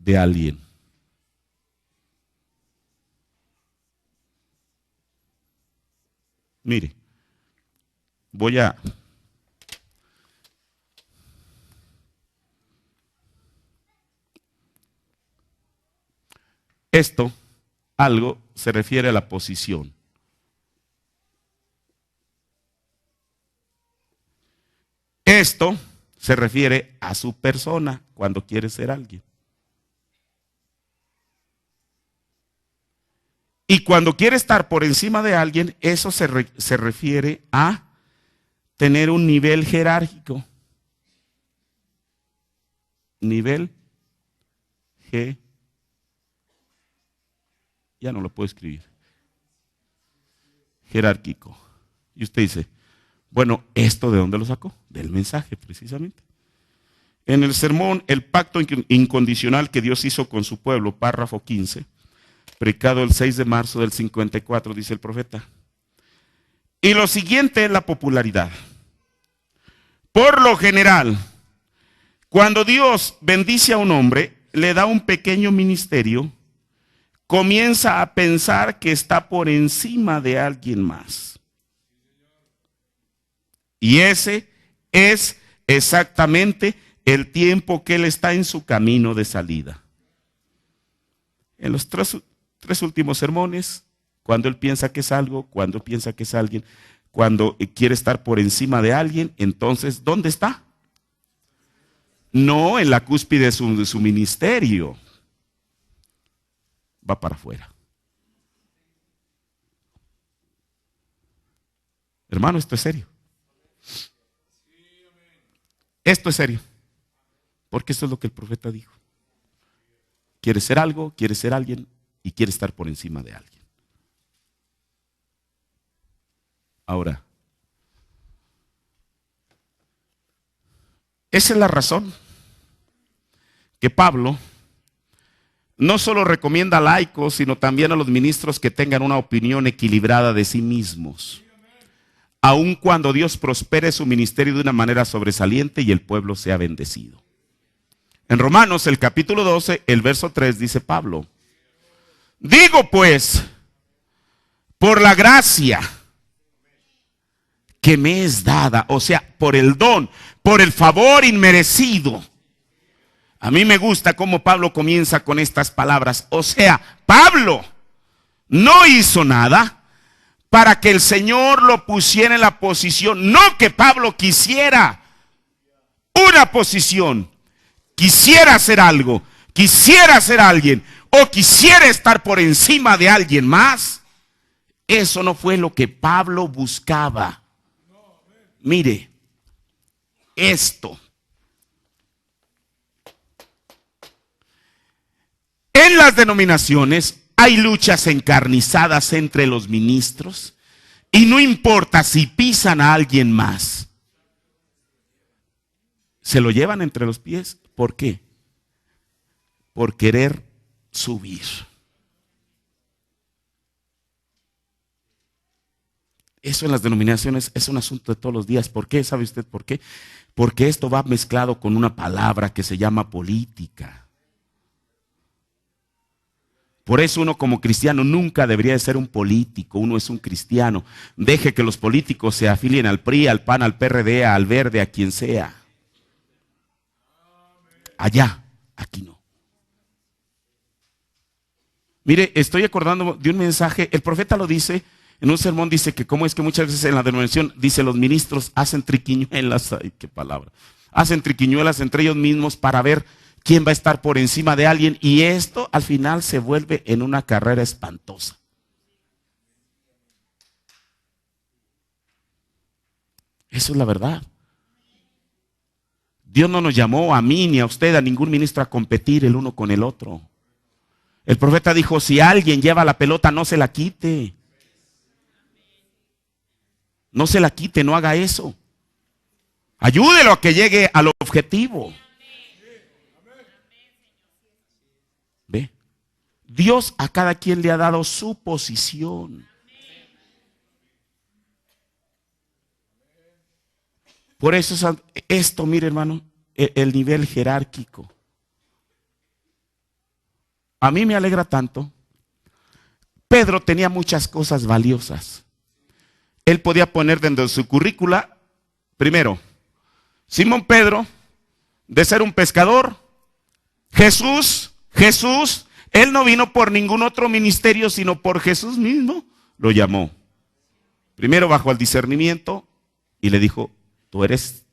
de alguien. Mire, voy a esto, algo se refiere a la posición. Esto se refiere a su persona cuando quiere ser alguien. Y cuando quiere estar por encima de alguien, eso se refiere a tener un nivel jerárquico. Nivel G. Ya no lo puedo escribir. Jerárquico. Y usted dice, bueno, ¿esto de dónde lo sacó? Del mensaje, precisamente. En el sermón, el pacto incondicional que Dios hizo con su pueblo, párrafo 15, predicado el 6 de marzo del 54, dice el profeta. Y lo siguiente es la popularidad. Por lo general, cuando Dios bendice a un hombre, le da un pequeño ministerio, comienza a pensar que está por encima de alguien más. Y ese es exactamente el tiempo que él está en su camino de salida. En los tres últimos sermones, cuando él piensa que es algo, cuando piensa que es alguien, cuando quiere estar por encima de alguien, entonces, ¿dónde está? No en la cúspide de su ministerio. Va para afuera. Hermano, esto es serio. Esto es serio. Porque esto es lo que el profeta dijo. Quiere ser algo, quiere ser alguien y quiere estar por encima de alguien. Ahora, esa es la razón que Pablo no solo recomienda a laicos, sino también a los ministros que tengan una opinión equilibrada de sí mismos, aun cuando Dios prospere su ministerio de una manera sobresaliente y el pueblo sea bendecido. En Romanos, el capítulo 12, el verso 3, dice Pablo: digo pues, por la gracia que me es dada, o sea, por el don, por el favor inmerecido. A mí me gusta cómo Pablo comienza con estas palabras. O sea, Pablo no hizo nada para que el Señor lo pusiera en la posición. No que Pablo quisiera una posición, quisiera hacer algo, quisiera ser alguien o quisiera estar por encima de alguien más. Eso no fue lo que Pablo buscaba. Mire, esto. En las denominaciones hay luchas encarnizadas entre los ministros y no importa si pisan a alguien más. Se lo llevan entre los pies. ¿Por qué? Por querer subir. Eso en las denominaciones es un asunto de todos los días. ¿Por qué? ¿Sabe usted por qué? Porque esto va mezclado con una palabra que se llama política. Por eso uno como cristiano nunca debería de ser un político, uno es un cristiano. Deje que los políticos se afilien al PRI, al PAN, al PRD, al Verde, a quien sea. Allá, aquí no. Mire, estoy acordando de un mensaje, el profeta lo dice, en un sermón dice que cómo es que muchas veces en la denominación, dice, los ministros hacen triquiñuelas, ay, qué palabra, hacen triquiñuelas entre ellos mismos para ver quién va a estar por encima de alguien, y esto al final se vuelve en una carrera espantosa. Eso es la verdad. Dios no nos llamó a mí ni a usted, a ningún ministro, a competir el uno con el otro. El profeta dijo, si alguien lleva la pelota, no se la quite. No se la quite, no haga eso. Ayúdelo a que llegue al objetivo. ¿Ve? Dios a cada quien le ha dado su posición. Por eso esto, mire hermano, el nivel jerárquico. A mí me alegra tanto. Pedro tenía muchas cosas valiosas. Él podía poner dentro de su currícula, primero, Simón Pedro, de ser un pescador. Jesús, él no vino por ningún otro ministerio, sino por Jesús mismo. Lo llamó. Primero bajo el discernimiento y le dijo, tú eres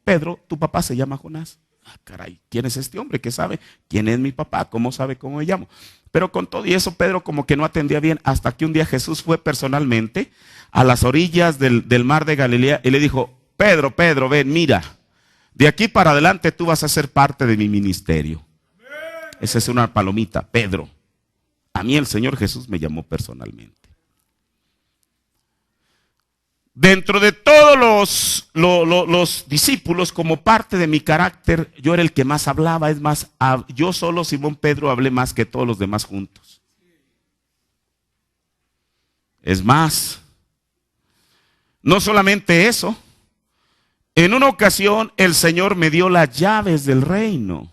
Pedro, tu papá se llama Jonás. Ah, caray, ¿quién es este hombre? ¿Qué sabe? ¿Quién es mi papá? ¿Cómo sabe cómo me llamo? Pero con todo y eso, Pedro como que no atendía bien, hasta que un día Jesús fue personalmente a las orillas del mar de Galilea y le dijo, Pedro, ven, mira, de aquí para adelante tú vas a ser parte de mi ministerio. Esa es una palomita, Pedro. A mí el Señor Jesús me llamó personalmente. Dentro de todos los discípulos, como parte de mi carácter, yo era el que más hablaba. Es más, yo solo, Simón Pedro, hablé más que todos los demás juntos. Es más, no solamente eso, En una ocasión el Señor me dio las llaves del reino.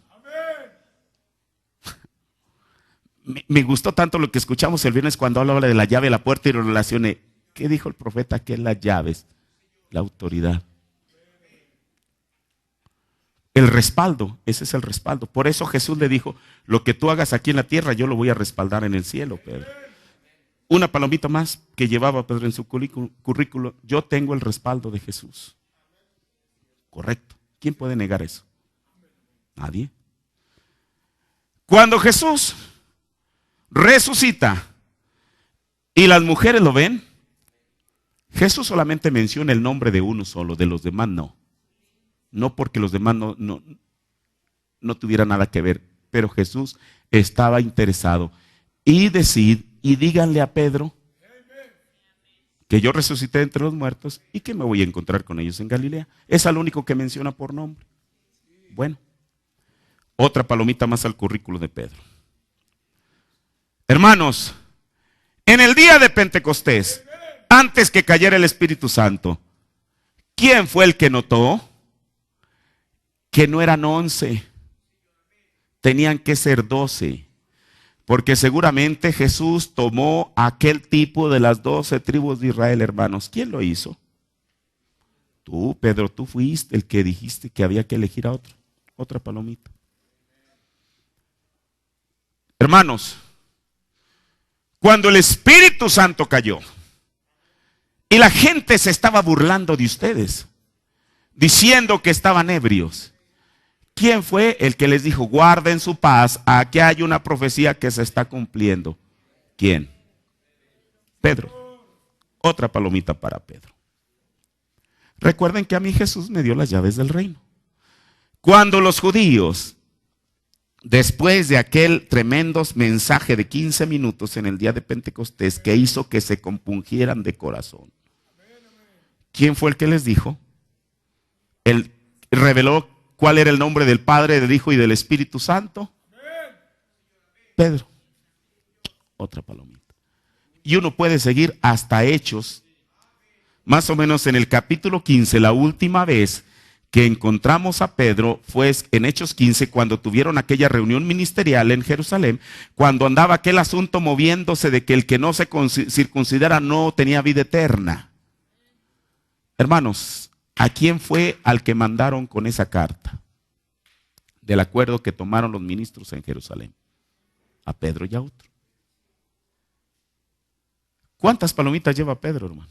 Me gustó tanto lo que escuchamos el viernes cuando hablaba de la llave de la puerta y lo relacioné. ¿Qué dijo el profeta? ¿Qué es las llaves? La autoridad. El respaldo, ese es el respaldo. Por eso Jesús le dijo, lo que tú hagas aquí en la tierra, yo lo voy a respaldar en el cielo, Pedro. Una palomita más que llevaba Pedro en su currículo, yo tengo el respaldo de Jesús. Correcto. ¿Quién puede negar eso? Nadie. Cuando Jesús resucita y las mujeres lo ven, Jesús solamente menciona el nombre de uno solo, de los demás no. No porque los demás no tuvieran nada que ver, pero Jesús estaba interesado. Y decid, y díganle a Pedro que yo resucité entre los muertos y que me voy a encontrar con ellos en Galilea. Es al único que menciona por nombre. Bueno, otra palomita más al currículo de Pedro. Hermanos, en el día de Pentecostés, antes que cayera el Espíritu Santo, ¿quién fue el que notó que no eran 11? Tenían que ser 12. Porque seguramente Jesús tomó aquel tipo de las 12 tribus de Israel, hermanos. ¿Quién lo hizo? Tú, Pedro, tú fuiste el que dijiste que había que elegir a otro. Otra palomita. Hermanos, cuando el Espíritu Santo cayó y la gente se estaba burlando de ustedes, diciendo que estaban ebrios, ¿quién fue el que les dijo, guarden su paz, aquí hay una profecía que se está cumpliendo? ¿Quién? Pedro. Otra palomita para Pedro. Recuerden que a mí Jesús me dio las llaves del reino. Cuando los judíos, después de aquel tremendo mensaje de 15 minutos en el día de Pentecostés que hizo que se compungieran de corazón, ¿quién fue el que les dijo? Él reveló ¿cuál era el nombre del Padre, del Hijo y del Espíritu Santo? Pedro. Otra palomita. Y uno puede seguir hasta Hechos. Más o menos en el capítulo 15, la última vez que encontramos a Pedro fue en Hechos 15, cuando tuvieron aquella reunión ministerial en Jerusalén, cuando andaba aquel asunto moviéndose de que el que no se circuncidara no tenía vida eterna. Hermanos, ¿a quién fue al que mandaron con esa carta? Del acuerdo que tomaron los ministros en Jerusalén. A Pedro y a otro. ¿Cuántas palomitas lleva Pedro, hermano?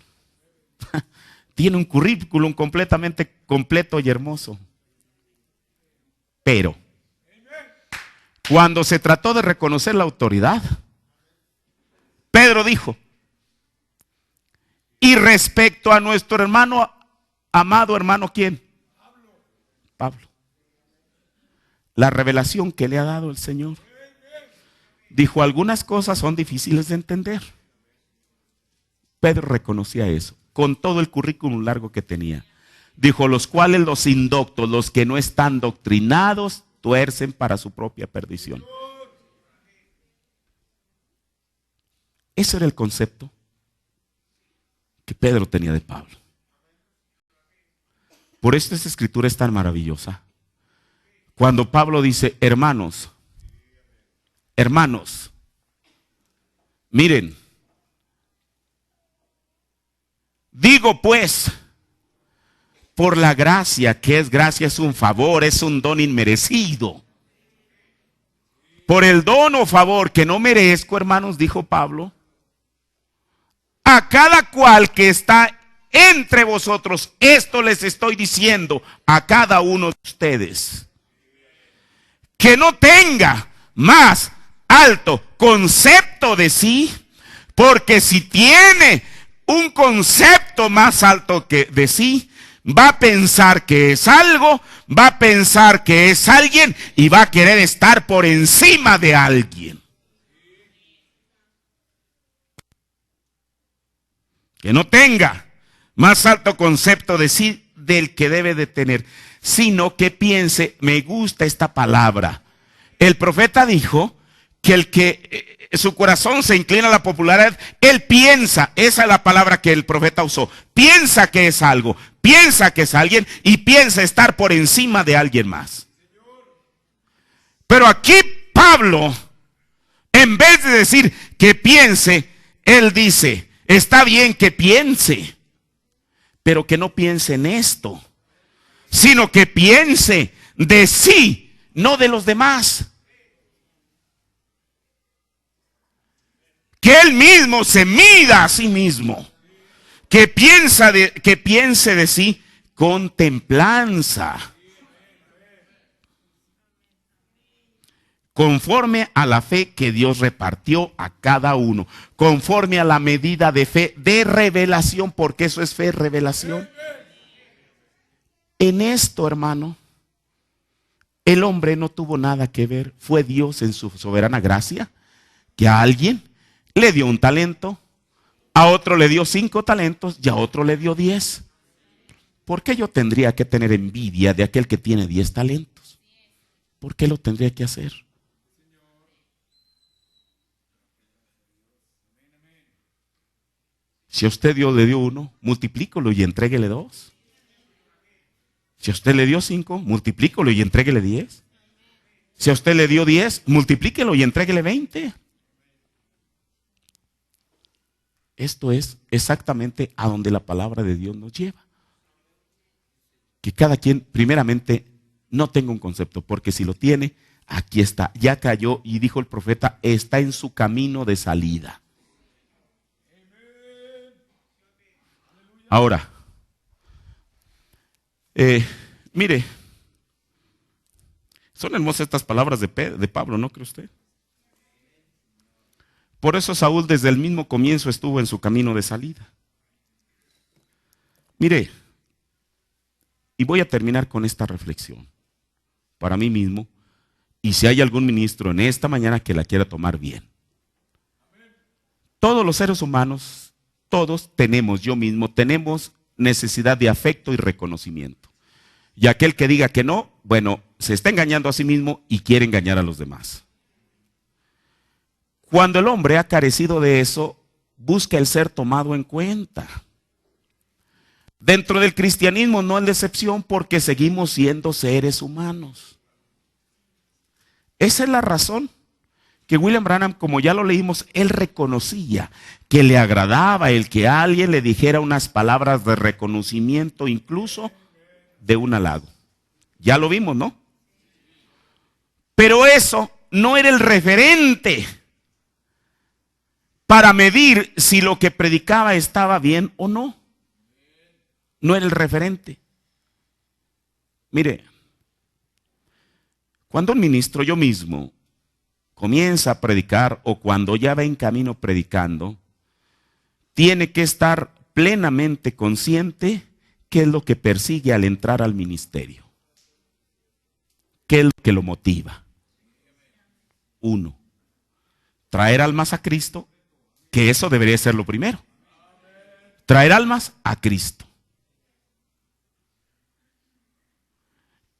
Tiene un currículum completamente completo y hermoso. Pero, cuando se trató de reconocer la autoridad, Pedro dijo, y respecto a nuestro hermano, amado hermano, ¿quién? Pablo. La revelación que le ha dado el Señor. Dijo, algunas cosas son difíciles de entender. Pedro reconocía eso, con todo el currículum largo que tenía. Dijo, los cuales los indoctos, los que no están doctrinados, tuercen para su propia perdición. Ese era el concepto que Pedro tenía de Pablo. Por eso esta escritura es tan maravillosa. Cuando Pablo dice, hermanos, miren, digo pues, por la gracia, que es gracia, es un favor, es un don inmerecido. Por el don o favor que no merezco, hermanos, dijo Pablo, a cada cual que está entre vosotros, esto les estoy diciendo a cada uno de ustedes, que no tenga más alto concepto de sí, porque si tiene un concepto más alto que de sí, va a pensar que es algo, va a pensar que es alguien y va a querer estar por encima de alguien. Que no tenga más alto concepto de sí del que debe de tener, sino que piense, me gusta esta palabra. El profeta dijo que el que su corazón se inclina a la popularidad, él piensa, esa es la palabra que el profeta usó, piensa que es algo, piensa que es alguien y piensa estar por encima de alguien más. Pero aquí Pablo, en vez de decir que piense, él dice, está bien que piense, pero que no piense en esto, sino que piense de sí, no de los demás. Que él mismo se mida a sí mismo. Que piense de sí con templanza. Conforme a la fe que Dios repartió a cada uno. Conforme a la medida de fe de revelación, porque eso es fe, revelación. En esto, hermano, el hombre no tuvo nada que ver. Fue Dios en su soberana gracia que a alguien le dio un talento, a otro le dio 5 talentos y a otro le dio 10. ¿Por qué yo tendría que tener envidia de aquel que tiene 10 talentos? ¿Por qué lo tendría que hacer? Si a usted Dios le dio 1, multiplícalo y entréguele 2. Si a usted le dio 5, multiplícalo y entréguele 10. Si a usted le dio 10, multiplíquelo y entréguele 20. Esto es exactamente a donde la palabra de Dios nos lleva. Que cada quien, primeramente, no tenga un concepto, porque si lo tiene, aquí está, ya cayó y dijo el profeta, está en su camino de salida. Ahora, mire, son hermosas estas palabras de Pablo, ¿no cree usted? Por eso Saúl desde el mismo comienzo estuvo en su camino de salida. Mire, y voy a terminar con esta reflexión para mí mismo, y si hay algún ministro en esta mañana que la quiera tomar bien. Todos los seres humanos, todos tenemos, yo mismo, tenemos necesidad de afecto y reconocimiento. Y aquel que diga que no, bueno, se está engañando a sí mismo y quiere engañar a los demás. Cuando el hombre ha carecido de eso, busca el ser tomado en cuenta. Dentro del cristianismo no es la excepción, porque seguimos siendo seres humanos. Esa es la razón que William Branham, como ya lo leímos, él reconocía que le agradaba el que alguien le dijera unas palabras de reconocimiento, incluso de un halago. Ya lo vimos, ¿no? Pero eso no era el referente para medir si lo que predicaba estaba bien o no. No era el referente. Mire, cuando un ministro, yo mismo, comienza a predicar o cuando ya va en camino predicando, tiene que estar plenamente consciente qué es lo que persigue al entrar al ministerio. ¿Qué es lo que lo motiva? 1, traer almas a Cristo, que eso debería ser lo primero. Traer almas a Cristo.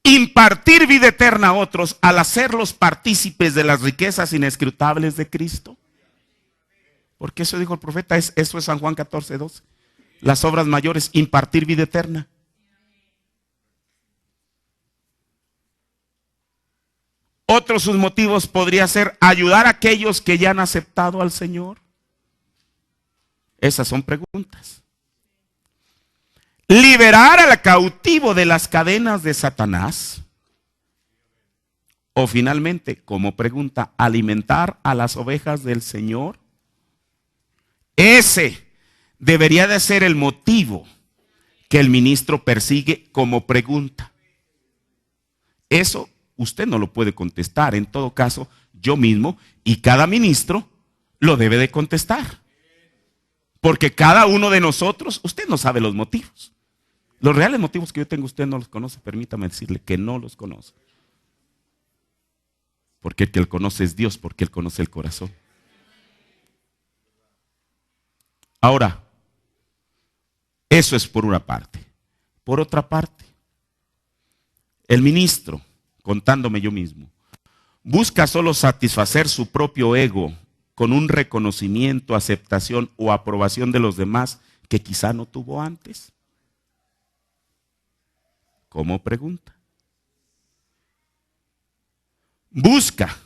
Impartir vida eterna a otros al hacerlos partícipes de las riquezas inescrutables de Cristo. Porque eso dijo el profeta, eso es San Juan 14:12. Las obras mayores, impartir vida eterna. Otro de sus motivos podría ser ayudar a aquellos que ya han aceptado al Señor. Esas son preguntas. Liberar al cautivo de las cadenas de Satanás. O finalmente, como pregunta, alimentar a las ovejas del Señor. Ese debería de ser el motivo que el ministro persigue como pregunta. Eso usted no lo puede contestar. En todo caso, yo mismo y cada ministro lo debe de contestar. Porque cada uno de nosotros, usted no sabe los motivos. Los reales motivos que yo tengo, usted no los conoce. Permítame decirle que no los conoce. Porque el que él conoce es Dios, porque él conoce el corazón. Ahora, eso es por una parte. Por otra parte, el ministro, contándome yo mismo, busca solo satisfacer su propio ego con un reconocimiento, aceptación o aprobación de los demás que quizá no tuvo antes. como pregunta. Busca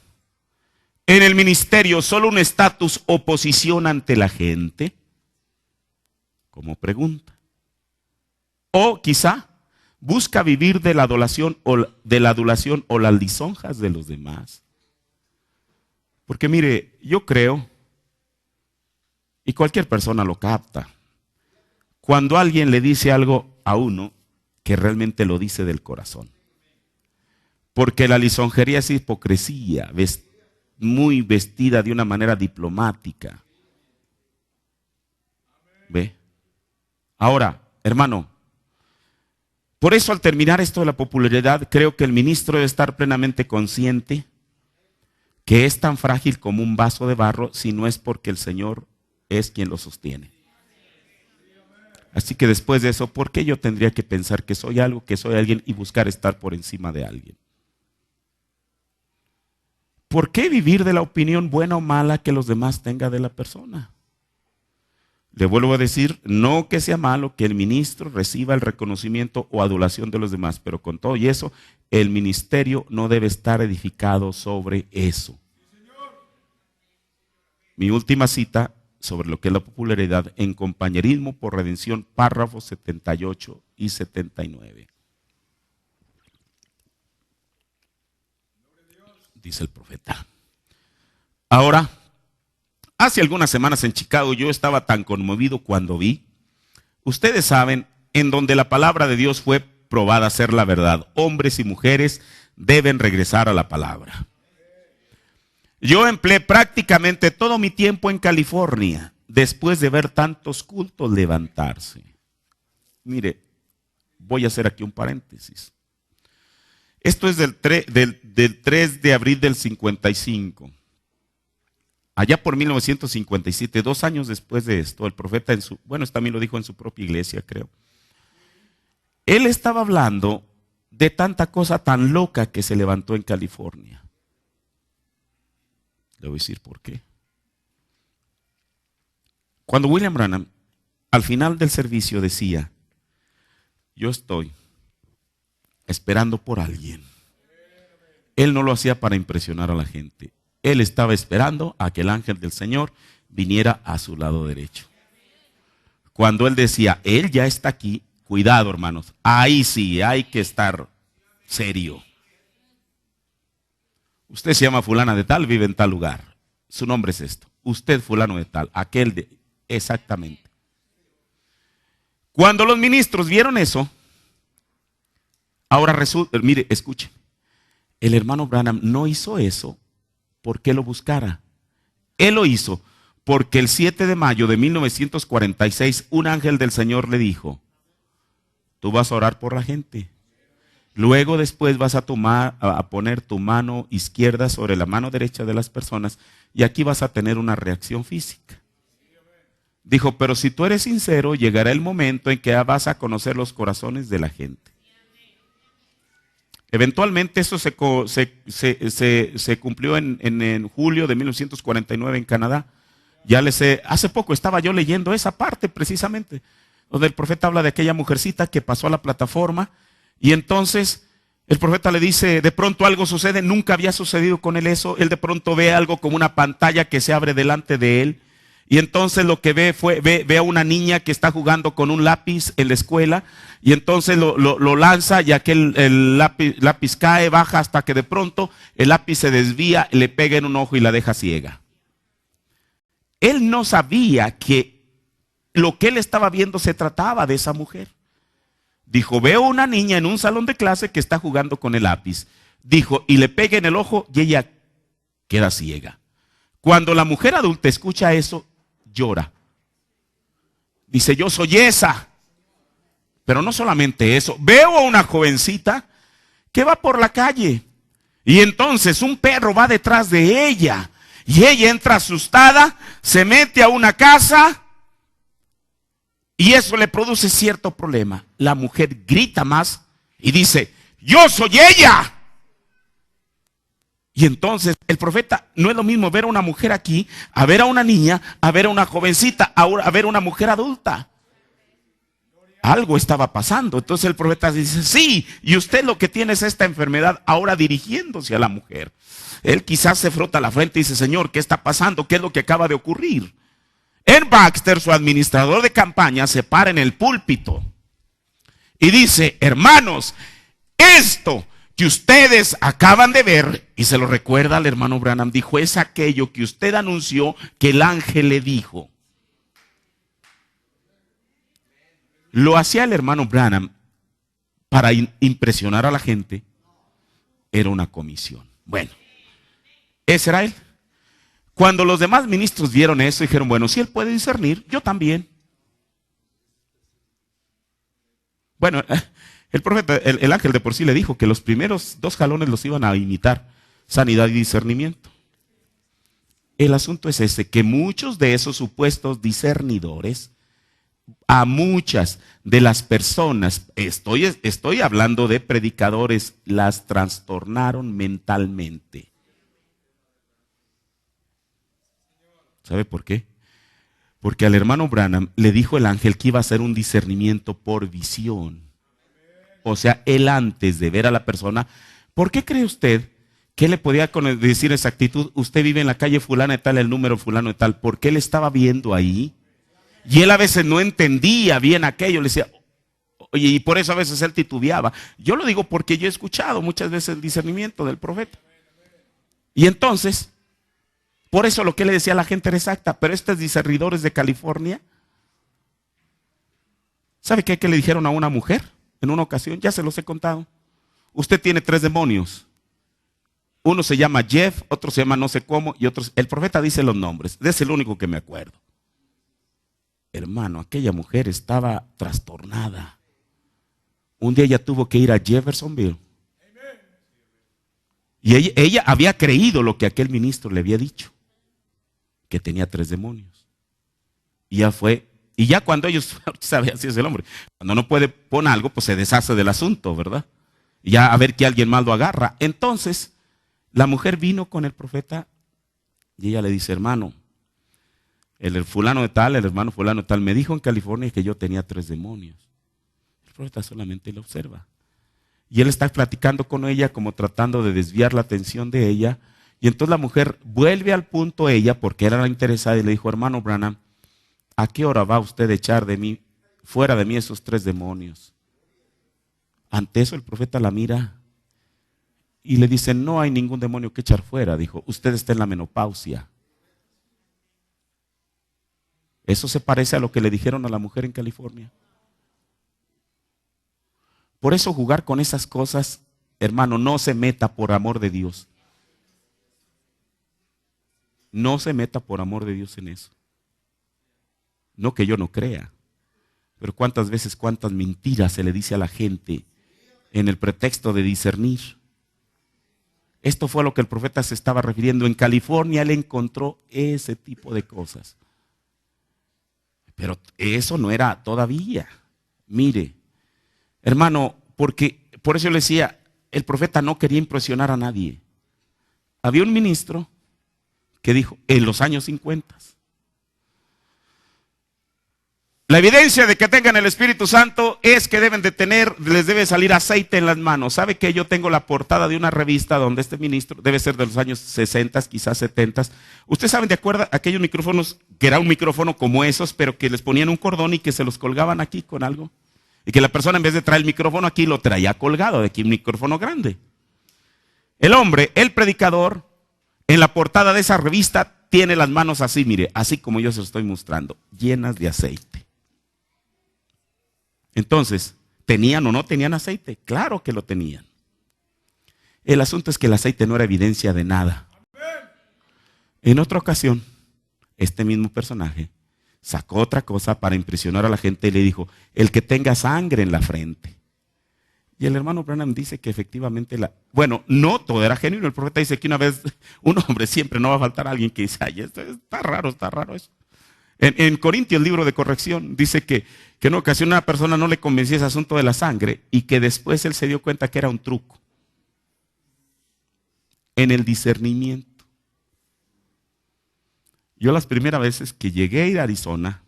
en el ministerio solo un estatus o posición ante la gente, como pregunta. O quizá busca vivir de la adulación o las lisonjas de los demás. Porque mire, yo creo, y cualquier persona lo capta, cuando alguien le dice algo a uno que realmente lo dice del corazón. Porque la lisonjería es hipocresía, muy vestida de una manera diplomática. ¿Ve? Ahora, hermano, por eso al terminar esto de la popularidad, creo que el ministro debe estar plenamente consciente que es tan frágil como un vaso de barro si no es porque el Señor es quien lo sostiene. Así que después de eso, ¿por qué yo tendría que pensar que soy algo, que soy alguien y buscar estar por encima de alguien? ¿Por qué vivir de la opinión buena o mala que los demás tengan de la persona? Le vuelvo a decir, no que sea malo que el ministro reciba el reconocimiento o adulación de los demás, pero con todo y eso, el ministerio no debe estar edificado sobre eso. Mi última cita sobre lo que es la popularidad en Compañerismo por Redención, párrafos 78 y 79. Dice el profeta. Ahora, hace algunas semanas en Chicago yo estaba tan conmovido cuando vi, ustedes saben, en donde la palabra de Dios fue probada a ser la verdad. Hombres y mujeres deben regresar a la palabra. Yo empleé prácticamente todo mi tiempo en California, después de ver tantos cultos levantarse. Mire, voy a hacer aquí un paréntesis. Esto es del 3 de abril del 55. Allá por 1957, 2 años después de esto, el profeta esto también lo dijo en su propia iglesia, creo. Él estaba hablando de tanta cosa tan loca que se levantó en California. Le voy a decir por qué. Cuando William Branham, al final del servicio decía, yo estoy esperando por alguien. Él no lo hacía para impresionar a la gente. Él estaba esperando a que el ángel del Señor viniera a su lado derecho. Cuando él decía, él ya está aquí, cuidado hermanos, ahí sí hay que estar serio. Usted se llama fulana de tal, vive en tal lugar. Su nombre es esto. Usted fulano de tal, aquel de... Exactamente. Cuando los ministros vieron eso, ahora resulta, mire, escuche. El hermano Branham no hizo eso porque lo buscara. Él lo hizo porque el 7 de mayo de 1946 un ángel del Señor le dijo, tú vas a orar por la gente. Luego después vas a poner tu mano izquierda sobre la mano derecha de las personas y aquí vas a tener una reacción física. Dijo, pero si tú eres sincero, llegará el momento en que vas a conocer los corazones de la gente. Eventualmente eso se cumplió en julio de 1949 en Canadá. Hace poco estaba yo leyendo esa parte precisamente, donde el profeta habla de aquella mujercita que pasó a la plataforma. Y entonces el profeta le dice, de pronto algo sucede, nunca había sucedido con él eso. Él de pronto ve algo como una pantalla que se abre delante de él. Y entonces lo que ve a una niña que está jugando con un lápiz en la escuela. Y entonces lo lanza y el lápiz cae, baja hasta que de pronto el lápiz se desvía, le pega en un ojo y la deja ciega. Él no sabía que lo que él estaba viendo se trataba de esa mujer. Dijo, veo una niña en un salón de clase que está jugando con el lápiz. Dijo, y le pega en el ojo y ella queda ciega. Cuando la mujer adulta escucha eso, llora. Dice, yo soy esa. Pero no solamente eso, veo a una jovencita que va por la calle. Y entonces un perro va detrás de ella. Y ella entra asustada, se mete a una casa. Y eso le produce cierto problema. La mujer grita más y dice, yo soy ella. Y entonces el profeta, no es lo mismo ver a una mujer aquí, a ver a una niña, a ver a una jovencita, a ver a una mujer adulta. Algo estaba pasando. Entonces el profeta dice, sí, y usted lo que tiene es esta enfermedad. Ahora dirigiéndose a la mujer, él quizás se frota la frente y dice, Señor, ¿qué está pasando? ¿Qué es lo que acaba de ocurrir? En Baxter, su administrador de campaña, se para en el púlpito y dice, hermanos, esto que ustedes acaban de ver, y se lo recuerda al hermano Branham, dijo, es aquello que usted anunció que el ángel le dijo. Lo hacía el hermano Branham para impresionar a la gente. Era una comisión. Bueno, ese era él. Cuando los demás ministros vieron eso, dijeron, bueno, si él puede discernir, yo también. Bueno, el profeta, el ángel de por sí le dijo que los primeros 2 jalones los iban a imitar, sanidad y discernimiento. El asunto es ese, que muchos de esos supuestos discernidores, a muchas de las personas, estoy hablando de predicadores, las trastornaron mentalmente. ¿Sabe por qué? Porque al hermano Branham le dijo el ángel que iba a hacer un discernimiento por visión. O sea, él antes de ver a la persona, ¿por qué cree usted que le podía decir esa actitud? Usted vive en la calle fulana de tal, el número fulano de tal. Porque él estaba viendo ahí. Y él a veces no entendía bien aquello. Le decía, oye, y por eso a veces él titubeaba. Yo lo digo porque yo he escuchado muchas veces el discernimiento del profeta. Y entonces, por eso lo que le decía a la gente era exacta. Pero estos discernidores de California, ¿sabe qué le dijeron a una mujer en una ocasión? Ya se los he contado. Usted tiene 3 demonios. Uno se llama Jeff, otro se llama no sé cómo, y otro, el profeta dice los nombres. Es el único que me acuerdo. Hermano, aquella mujer estaba trastornada. Un día ella tuvo que ir a Jeffersonville. Y ella había creído lo que aquel ministro le había dicho, que tenía 3 demonios. Y ya fue, y ya cuando ellos, sabe, así es el hombre, cuando no puede poner algo, pues se deshace del asunto, ¿verdad? Y ya a ver que alguien más lo agarra. Entonces, la mujer vino con el profeta y ella le dice, hermano, el fulano de tal, el hermano fulano de tal, me dijo en California que yo tenía 3 demonios. El profeta solamente lo observa. Y él está platicando con ella como tratando de desviar la atención de ella. Y entonces la mujer vuelve al punto ella, porque era la interesada, y le dijo, hermano Branham, ¿a qué hora va usted a echar de mí, fuera de mí esos 3 demonios? Ante eso el profeta la mira y le dice, no hay ningún demonio que echar fuera. Dijo, usted está en la menopausia. Eso se parece a lo que le dijeron a la mujer en California. Por eso jugar con esas cosas, hermano, no se meta por amor de Dios. No se meta por amor de Dios en eso. No que yo no crea, pero cuántas veces, cuántas mentiras se le dice a la gente en el pretexto de discernir. Esto fue a lo que el profeta se estaba refiriendo. En California él encontró ese tipo de cosas. Pero eso no era todavía. Mire, hermano, porque por eso yo le decía, el profeta no quería impresionar a nadie. Había un ministro que dijo, en los años 50, la evidencia de que tengan el Espíritu Santo es que deben de tener, les debe salir aceite en las manos. ¿Sabe que yo tengo la portada de una revista donde este ministro, debe ser de los años 60, quizás 70? Ustedes saben, de acuerdo a aquellos micrófonos, que era un micrófono como esos, pero que les ponían un cordón y que se los colgaban aquí con algo. Y que la persona en vez de traer el micrófono aquí, lo traía colgado, de aquí un micrófono grande. El hombre, el predicador, en la portada de esa revista, tiene las manos así, mire, así como yo se lo estoy mostrando, llenas de aceite. Entonces, ¿tenían o no tenían aceite? Claro que lo tenían. El asunto es que el aceite no era evidencia de nada. En otra ocasión, este mismo personaje sacó otra cosa para impresionar a la gente y le dijo, el que tenga sangre en la frente. Y el hermano Branham dice que efectivamente, bueno, no todo era genuino. El profeta dice que una vez, un hombre, siempre no va a faltar alguien que dice, ay, esto está raro eso. En Corintios, el libro de corrección, dice que en una ocasión una persona no le convencía ese asunto de la sangre y que después él se dio cuenta que era un truco en el discernimiento. Yo las primeras veces que llegué a ir a Arizona,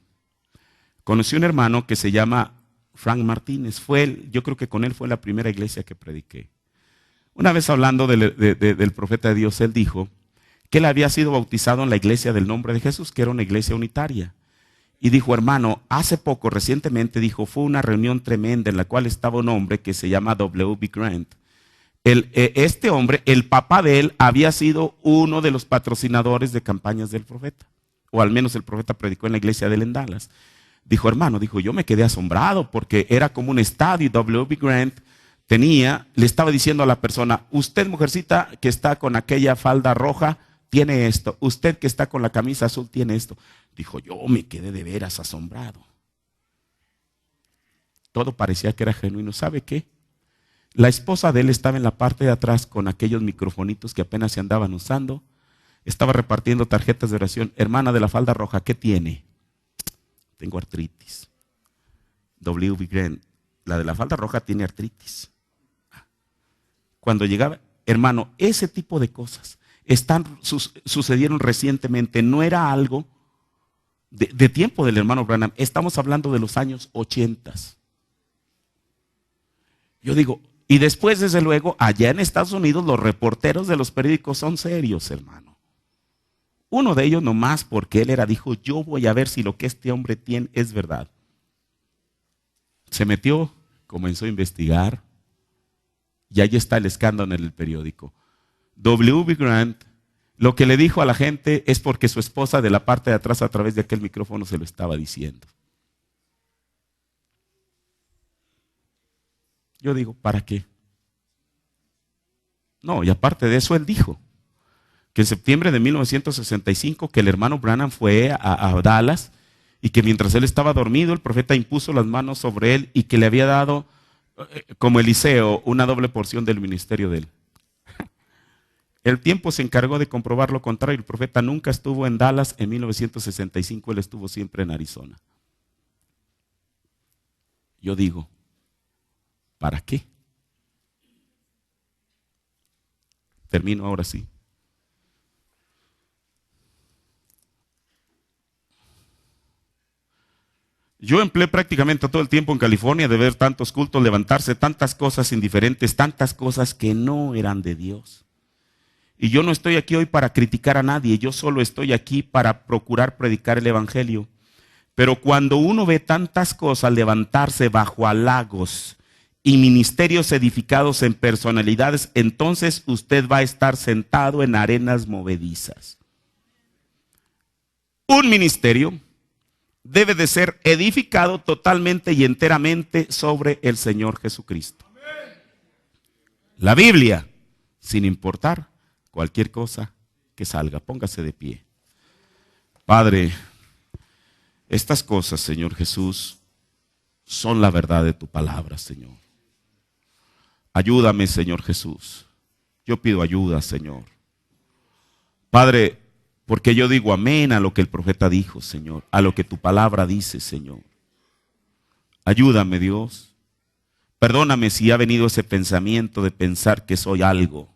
conocí un hermano que se llama Frank Martínez. Yo creo que con él fue la primera iglesia que prediqué. Una vez hablando del profeta de Dios, él dijo que él había sido bautizado en la iglesia del nombre de Jesús, que era una iglesia unitaria. Y dijo, hermano, hace poco, recientemente, dijo, fue una reunión tremenda en la cual estaba un hombre que se llama W.B. Grant. Este hombre, el papá de él, había sido uno de los patrocinadores de campañas del profeta. O al menos el profeta predicó en la iglesia de él en Dallas. Dijo, hermano, dijo, yo me quedé asombrado porque era como un estadio y W.B. Grant le estaba diciendo a la persona, usted mujercita que está con aquella falda roja, tiene esto. Usted que está con la camisa azul, tiene esto. Dijo, yo me quedé de veras asombrado. Todo parecía que era genuino. ¿Sabe qué? La esposa de él estaba en la parte de atrás con aquellos microfonitos que apenas se andaban usando. Estaba repartiendo tarjetas de oración. Hermana de la falda roja, ¿qué tiene? Tengo artritis. W.B. Grant, la de la falda roja tiene artritis. Cuando llegaba, hermano, ese tipo de cosas sucedieron recientemente. No era algo de tiempo del hermano Branham. Estamos hablando de los años 80. Yo digo, y después, desde luego, allá en Estados Unidos, los reporteros de los periódicos son serios, hermano. Uno de ellos nomás porque él dijo, yo voy a ver si lo que este hombre tiene es verdad. Se metió, comenzó a investigar, y ahí está el escándalo en el periódico. W.B. Grant, lo que le dijo a la gente es porque su esposa de la parte de atrás a través de aquel micrófono se lo estaba diciendo. Yo digo, ¿para qué? No, y aparte de eso él dijo que en septiembre de 1965 que el hermano Branham fue a Dallas y que mientras él estaba dormido el profeta impuso las manos sobre él y que le había dado, como Eliseo, una doble porción del ministerio de él. El tiempo se encargó de comprobar lo contrario. El profeta nunca estuvo en Dallas en 1965, él estuvo siempre en Arizona. Yo digo, ¿para qué? Termino ahora sí. Yo empleé prácticamente todo el tiempo en California de ver tantos cultos, levantarse, tantas cosas indiferentes, tantas cosas que no eran de Dios. Y yo no estoy aquí hoy para criticar a nadie, yo solo estoy aquí para procurar predicar el evangelio. Pero cuando uno ve tantas cosas levantarse bajo halagos y ministerios edificados en personalidades, entonces usted va a estar sentado en arenas movedizas. Un ministerio debe de ser edificado totalmente y enteramente sobre el Señor Jesucristo. La Biblia, sin importar cualquier cosa que salga. Póngase de pie. Padre, estas cosas, Señor Jesús, son la verdad de tu palabra, Señor. Ayúdame, Señor Jesús. Yo pido ayuda, Señor. Padre, porque yo digo amén a lo que el profeta dijo, Señor, a lo que tu palabra dice, Señor. Ayúdame, Dios. Perdóname si ha venido ese pensamiento de pensar que soy algo,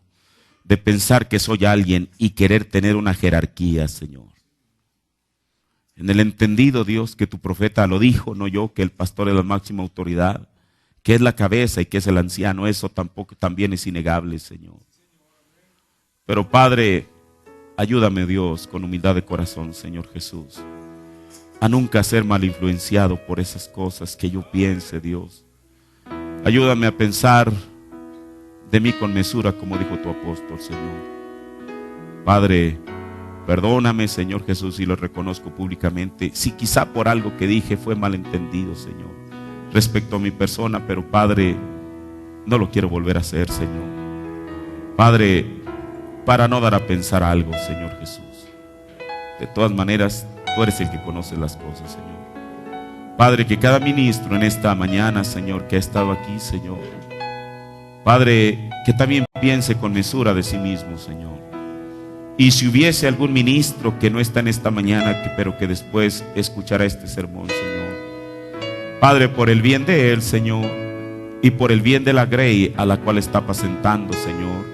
de pensar que soy alguien y querer tener una jerarquía, Señor. En el entendido, Dios, que tu profeta lo dijo, no yo, que el pastor es la máxima autoridad, que es la cabeza y que es el anciano, eso tampoco también es innegable, Señor. Pero Padre, ayúdame, Dios, con humildad de corazón, Señor Jesús, a nunca ser mal influenciado por esas cosas que yo piense, Dios. Ayúdame a pensar de mí con mesura, como dijo tu apóstol, Señor. Padre, perdóname, Señor Jesús, y lo reconozco públicamente. Si quizá por algo que dije fue malentendido, Señor, respecto a mi persona, pero Padre, no lo quiero volver a hacer, Señor. Padre, para no dar a pensar algo, Señor Jesús. De todas maneras, tú eres el que conoce las cosas, Señor. Padre, que cada ministro en esta mañana, Señor, que ha estado aquí, Señor, Padre, que también piense con mesura de sí mismo, Señor. Y si hubiese algún ministro que no está en esta mañana, pero que después escuchará este sermón, Señor, Padre, por el bien de él, Señor, y por el bien de la grey a la cual está apacentando, Señor,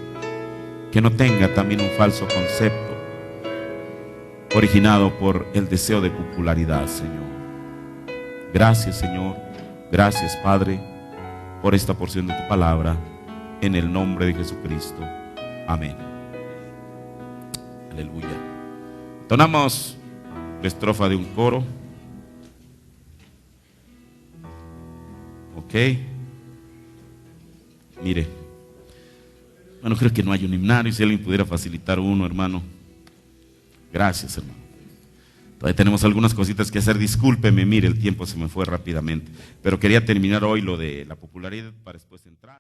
que no tenga también un falso concepto originado por el deseo de popularidad, Señor. Gracias, Señor, Gracias, Padre, por esta porción de tu palabra, en el nombre de Jesucristo. Amén. Aleluya. Entonamos la estrofa de un coro. Ok. Mire. Bueno, creo que no hay un himnario. Si alguien pudiera facilitar uno, hermano. Gracias, hermano. Todavía tenemos algunas cositas que hacer. Discúlpeme, mire, el tiempo se me fue rápidamente. Pero quería terminar hoy lo de la popularidad para después entrar.